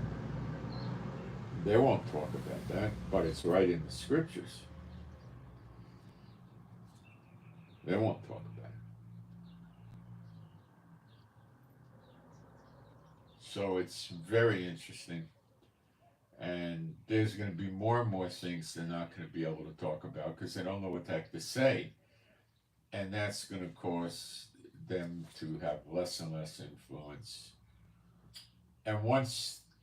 They won't talk about that, but it's right in the scriptures. They won't talk about it. So it's very interesting. And there's going to be more and more things they're not going to be able to talk about because they don't know what the heck to say. And that's going to cause them to have less and less influence. And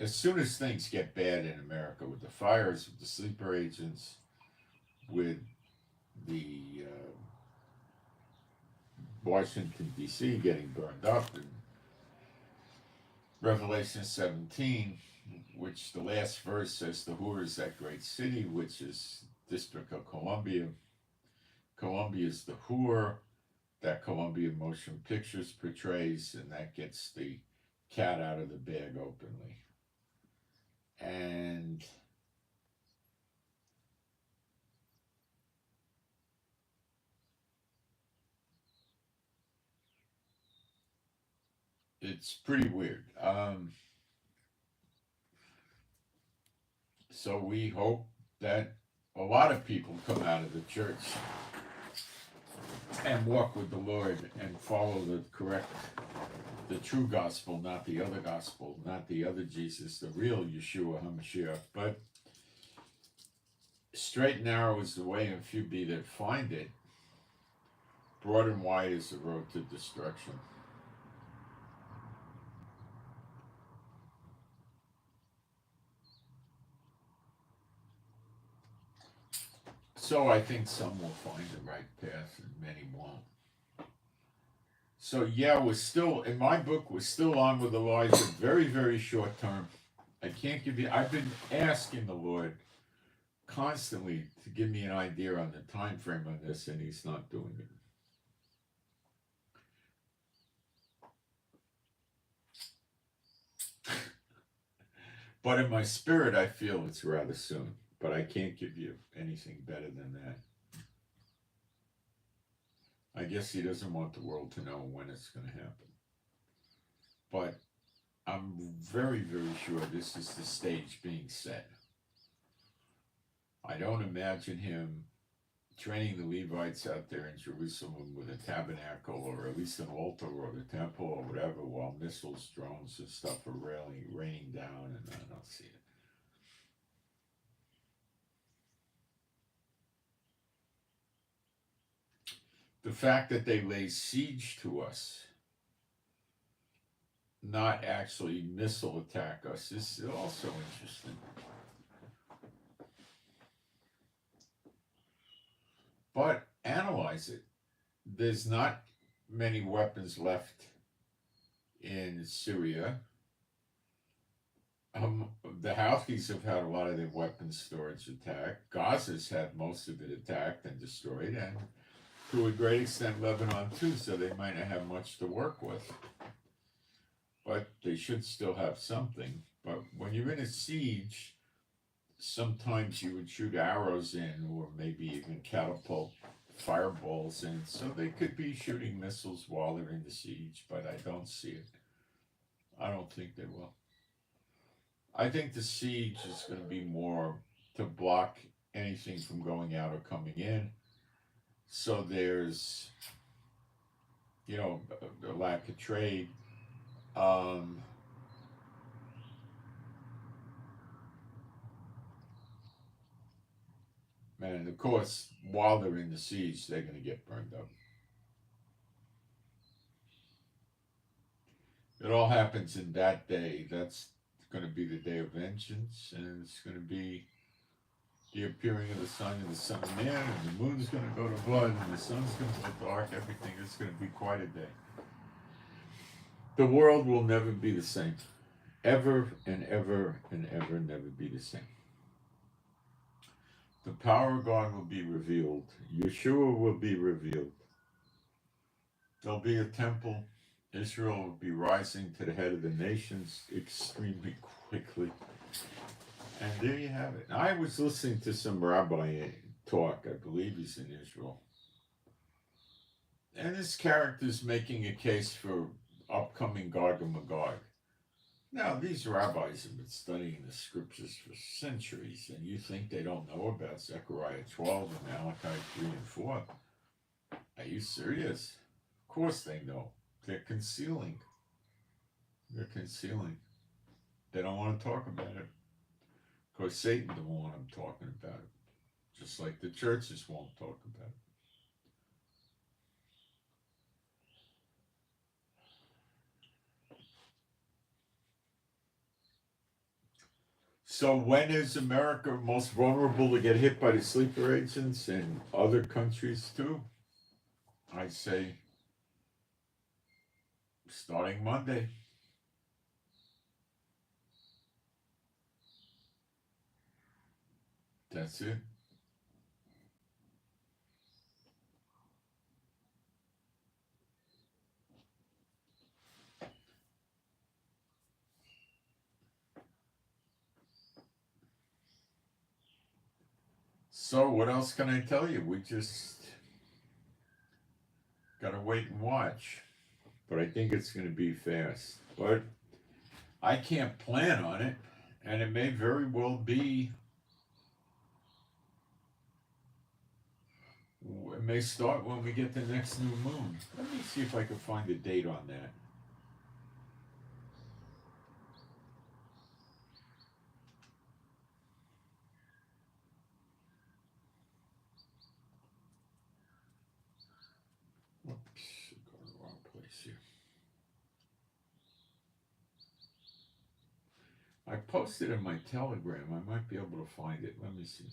as soon as things get bad in America with the fires, with the sleeper agents, with the Washington, D.C. getting burned up, and Revelation 17, which the last verse says, the whore is that great city, which is District of Columbia. Columbia is the whore that Columbia Motion Pictures portrays, and that gets the cat out of the bag openly. And it's pretty weird. So we hope that a lot of people come out of the church and walk with the Lord and follow the true gospel, not the other gospel, not the other Jesus, the real Yeshua HaMashiach. But straight and narrow is the way, and few be that find it. Broad and wide is the road to destruction. So I think some will find the right path and many won't. So yeah, we're still, in my book, we're still on with Elijah, very, very short term. I've been asking the Lord constantly to give me an idea on the time frame on this, and he's not doing it. But in my spirit, I feel it's rather soon, but I can't give you anything better than that. I guess he doesn't want the world to know when it's going to happen. But I'm very, very sure this is the stage being set. I don't imagine him training the Levites out there in Jerusalem with a tabernacle or at least an altar or the temple or whatever while missiles, drones, and stuff are raining down, and I don't see it. The fact that they lay siege to us, not actually missile attack us, is also interesting. But analyze it. There's not many weapons left in Syria. The Houthis have had a lot of their weapons storage attacked. Gaza's had most of it attacked and destroyed, and to a great extent Lebanon too, so they might not have much to work with. But they should still have something. But when you're in a siege, sometimes you would shoot arrows in, or maybe even catapult fireballs in, so they could be shooting missiles while they're in the siege, but I don't see it. I don't think they will. I think the siege is going to be more to block anything from going out or coming in. So there's, a lack of trade. And of course, while they're in the siege, they're going to get burned up. It all happens in that day. That's going to be the day of vengeance, and it's going to be the appearing of the sun and the Son of Man, and the moon's going to go to blood, and the sun's going to go dark. Everything is going to be quite a day. The world will never be the same. Ever and ever and ever never be the same. The power of God will be revealed. Yeshua will be revealed. There'll be a temple. Israel will be rising to the head of the nations extremely quickly. And there you have it. I was listening to some rabbi talk. I believe he's in Israel. And this character's making a case for upcoming Gog and Magog. Now, these rabbis have been studying the scriptures for centuries, and you think they don't know about Zechariah 12 and Malachi 3 and 4? Are you serious? Of course they know. They're concealing. They're concealing. They don't want to talk about it. Because Satan don't want them talking about it. Just like the churches won't talk about it. So when is America most vulnerable to get hit by the sleeper agents, and other countries too? I say starting Monday. That's it. So what else can I tell you? We just gotta wait and watch. But I think it's gonna be fast. But I can't plan on it, and it may very well be. It may start when we get the next new moon. Let me see if I can find a date on that. Whoops, I got the wrong place here. I posted in my Telegram. I might be able to find it. Let me see.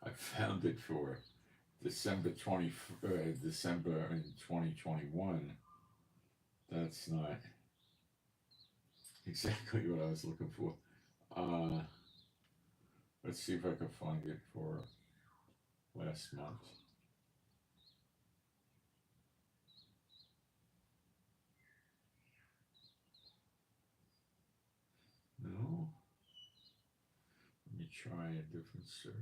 I found it for December in 2021. That's not exactly what I was looking for. Let's see if I can find it for last month. No. Let me try a different search.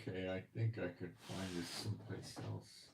Okay, I think I could find this someplace else.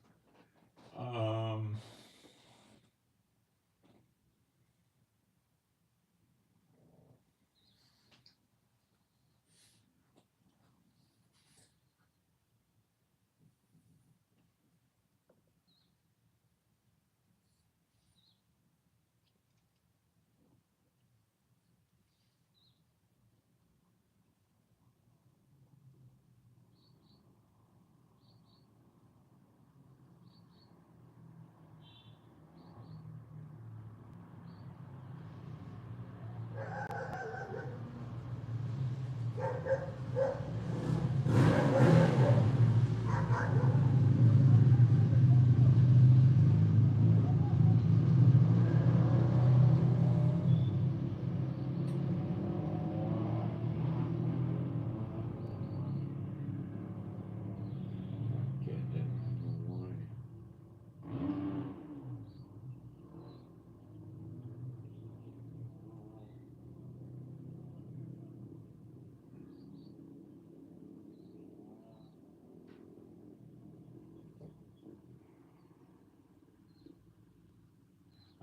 Getting it. I don't know why.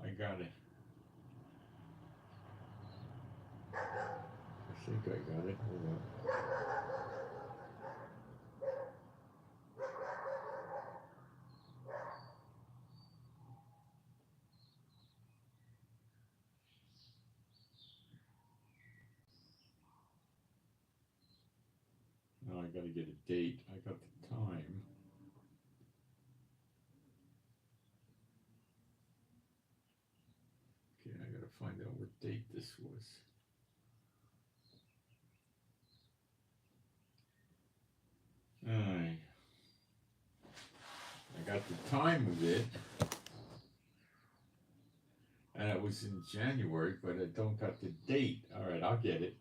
I got it. I think I got it. Hold on. Now I got to get a date. I got the time. Okay, I got to find out what date this was. Alright. I got the time of it. And it was in January, but I don't got the date. Alright, I'll get it.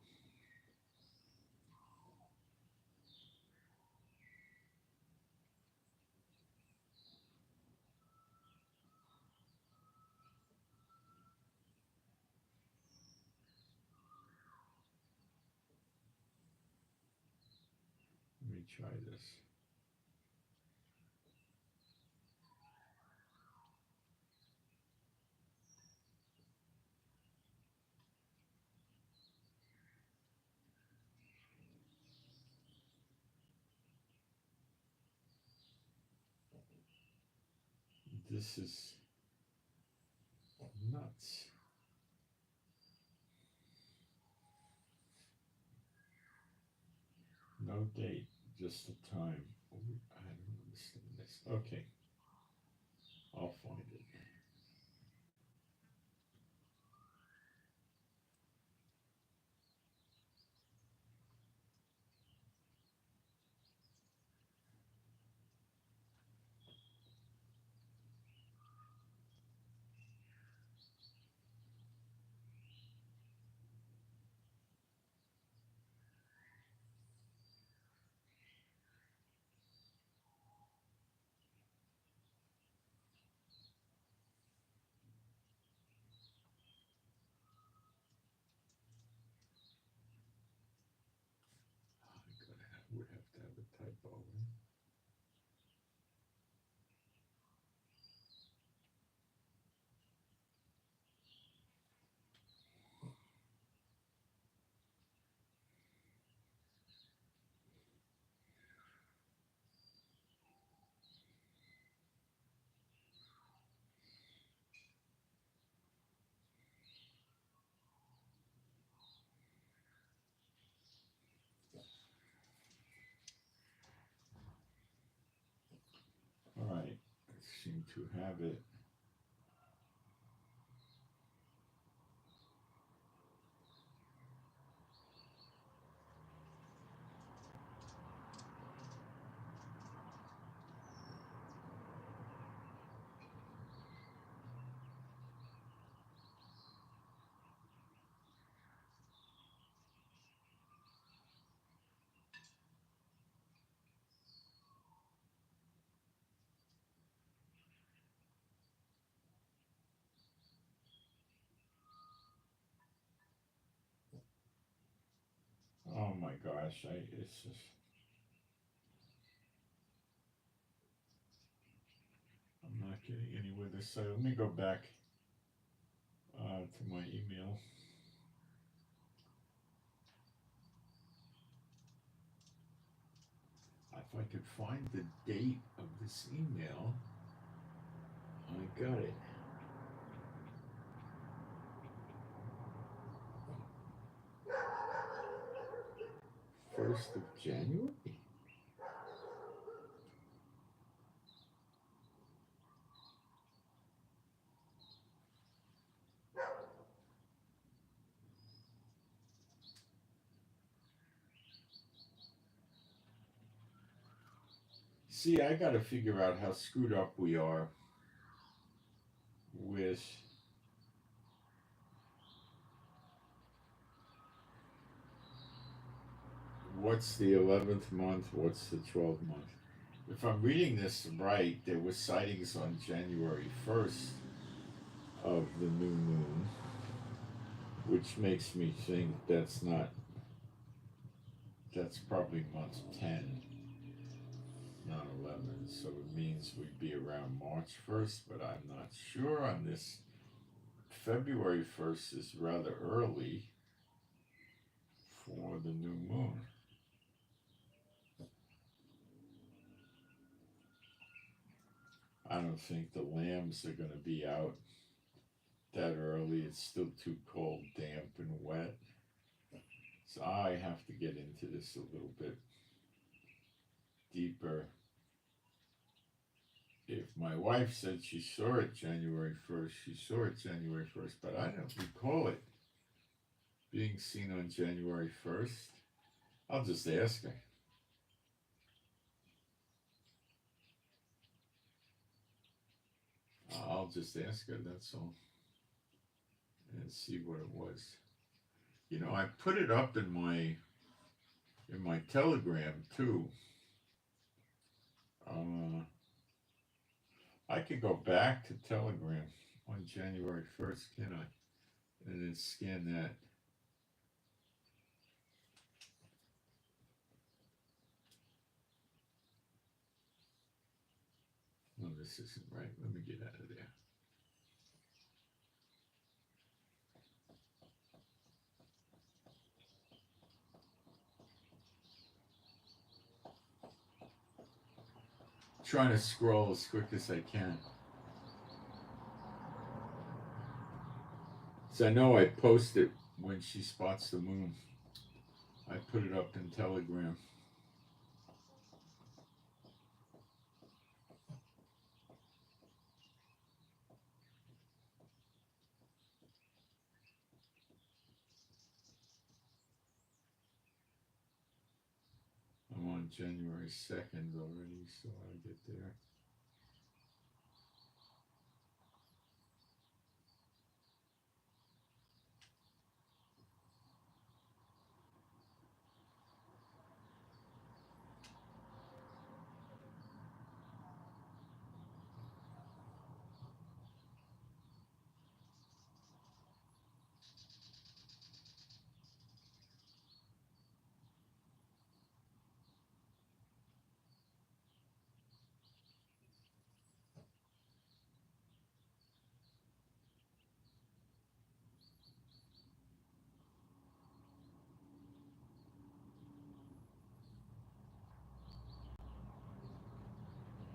Let me try this. This is nuts. No date, just the time. I don't understand this. Okay, I'll find it. Would have to have a typo. Alright, I seem to have it. Oh my gosh, it's just not getting anywhere this side. Let me go back to my email. If I could find the date of this email, I got it. 1st of January? See, I gotta figure out how screwed up we are with what's the 11th month, what's the 12th month. If I'm reading this right, there were sightings on January 1st of the new moon, which makes me think that's probably month 10, not 11. So it means we'd be around March 1st, but I'm not sure on this. February 1st is rather early for the new moon. I don't think the lambs are going to be out that early. It's still too cold, damp, and wet. So I have to get into this a little bit deeper. If my wife said she saw it January 1st, she saw it January 1st, but I don't recall it being seen on January 1st. I'll just ask her. I'll just ask her, that's all, and see what it was. You know, I put it up in my Telegram too. I could go back to Telegram on January 1st, can I? And then scan that. No, this isn't right. Let me get out of there. Trying to scroll as quick as I can. So I know I post it when she spots the moon. I put it up in Telegram. I'm on January 2nd already, so I'll get there.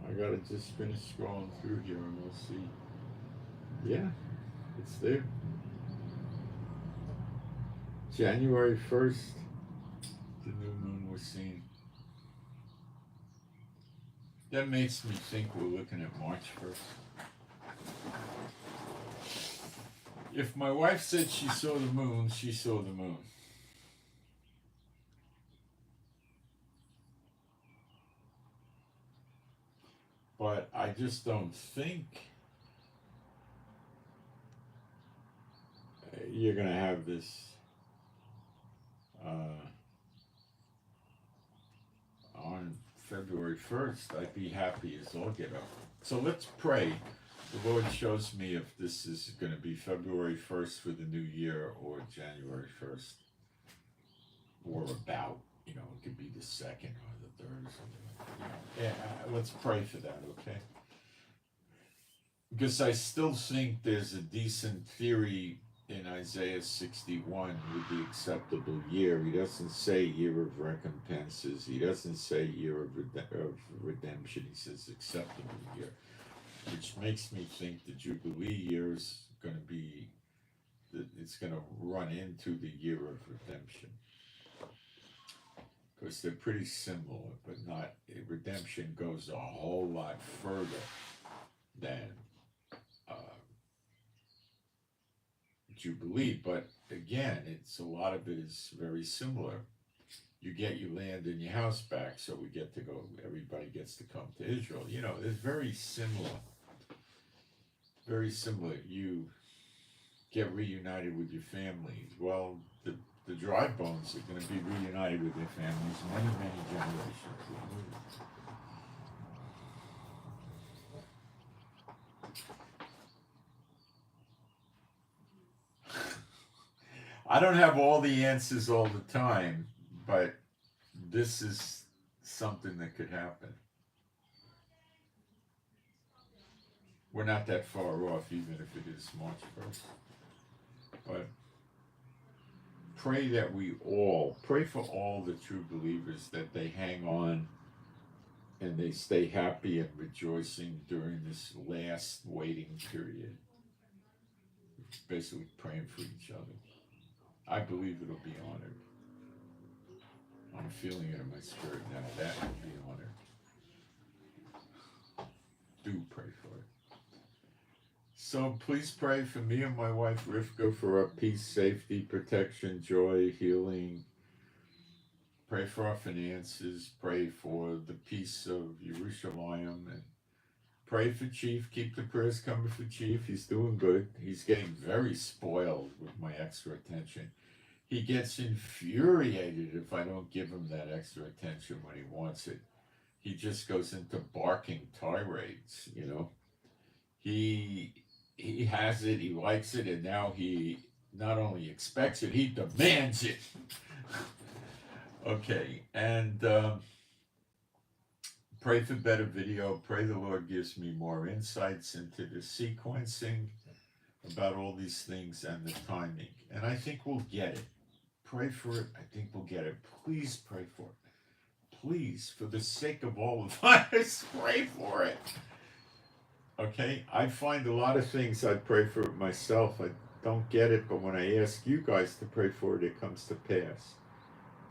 I gotta just finish scrolling through here and we'll see. Yeah, it's there. January 1st, the new moon was seen. That makes me think we're looking at March 1st. If my wife said she saw the moon, she saw the moon. But I just don't think you're going to have this on February 1st. I'd be happy as all get up. So let's pray. The Lord shows me if this is going to be February 1st for the new year or January 1st. Or about, it could be the 2nd or the 3rd or something like that. Yeah, let's pray for that, okay? because I still think there's a decent theory in Isaiah 61 with the acceptable year. He doesn't say year of recompenses. He doesn't say year of redemption. He says acceptable year, which makes me think the Jubilee year is going to be, it's going to run into the year of redemption. Because they're pretty similar, but not, redemption goes a whole lot further than uh, Jubilee. But again, it's a lot of it is very similar. You get your land and your house back, so we get to go, everybody gets to come to Israel. You know, it's very similar. Very similar. You get reunited with your families. Well, the dry bones are going to be reunited with their families many, many generations. I don't have all the answers all the time, but this is something that could happen. We're not that far off, even if it is March 1st. But pray that pray for all the true believers, that they hang on and they stay happy and rejoicing during this last waiting period. Basically praying for each other. I believe it'll be honored. I'm feeling it in my spirit now. That will be honored. Do pray for it. So please pray for me and my wife Rivka for our peace, safety, protection, joy, healing. Pray for our finances. Pray for the peace of Jerusalem. And pray for Chief. Keep the prayers coming for Chief. He's doing good. He's getting very spoiled with my extra attention. He gets infuriated if I don't give him that extra attention when he wants it. He just goes into barking tirades, you know. He has it, he likes it, and now he not only expects it, he demands it. Okay, and pray for better video. Pray the Lord gives me more insights into the sequencing about all these things and the timing. And I think we'll get it. Pray for it. I think we'll get it. Please pray for it. Please, for the sake of all of us, pray for it. Okay? I find a lot of things I pray for it myself. I don't get it, but when I ask you guys to pray for it, it comes to pass.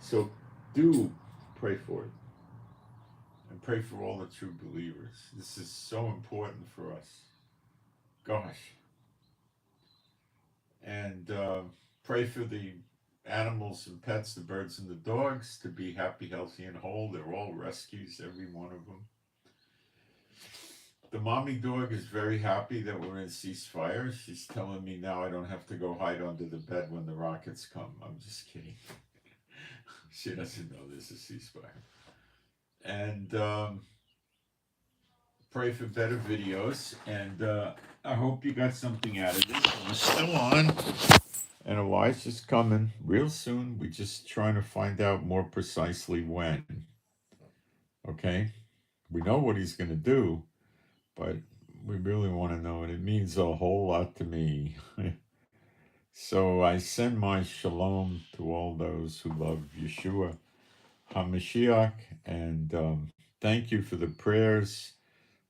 So do pray for it. And pray for all the true believers. This is so important for us. Gosh. And pray for the animals and pets, the birds and the dogs, to be happy, healthy, and whole. They're all rescues, every one of them. The mommy dog is very happy that we're in ceasefire. She's telling me now I don't have to go hide under the bed when the rockets come. I'm just kidding. She doesn't know there's a ceasefire. And pray for better videos. And I hope you got something out of this. We're still on. And Elijah's coming real soon. We're just trying to find out more precisely when. Okay? We know what he's going to do, but we really want to know, and it means a whole lot to me. So I send my shalom to all those who love Yeshua HaMashiach, and thank you for the prayers.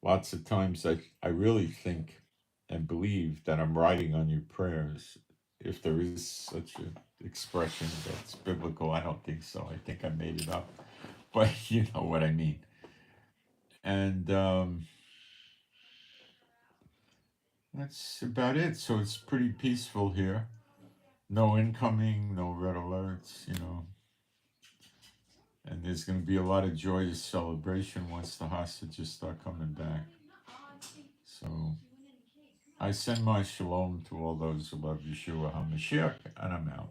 Lots of times I really think and believe that I'm writing on your prayers. If there is such an expression that's biblical, I don't think so. I think I made it up, but you know what I mean. And that's about it. So it's pretty peaceful here. No incoming, no red alerts, you know. And there's going to be a lot of joyous celebration once the hostages start coming back. So I send my shalom to all those who love Yeshua HaMashiach, and I'm out.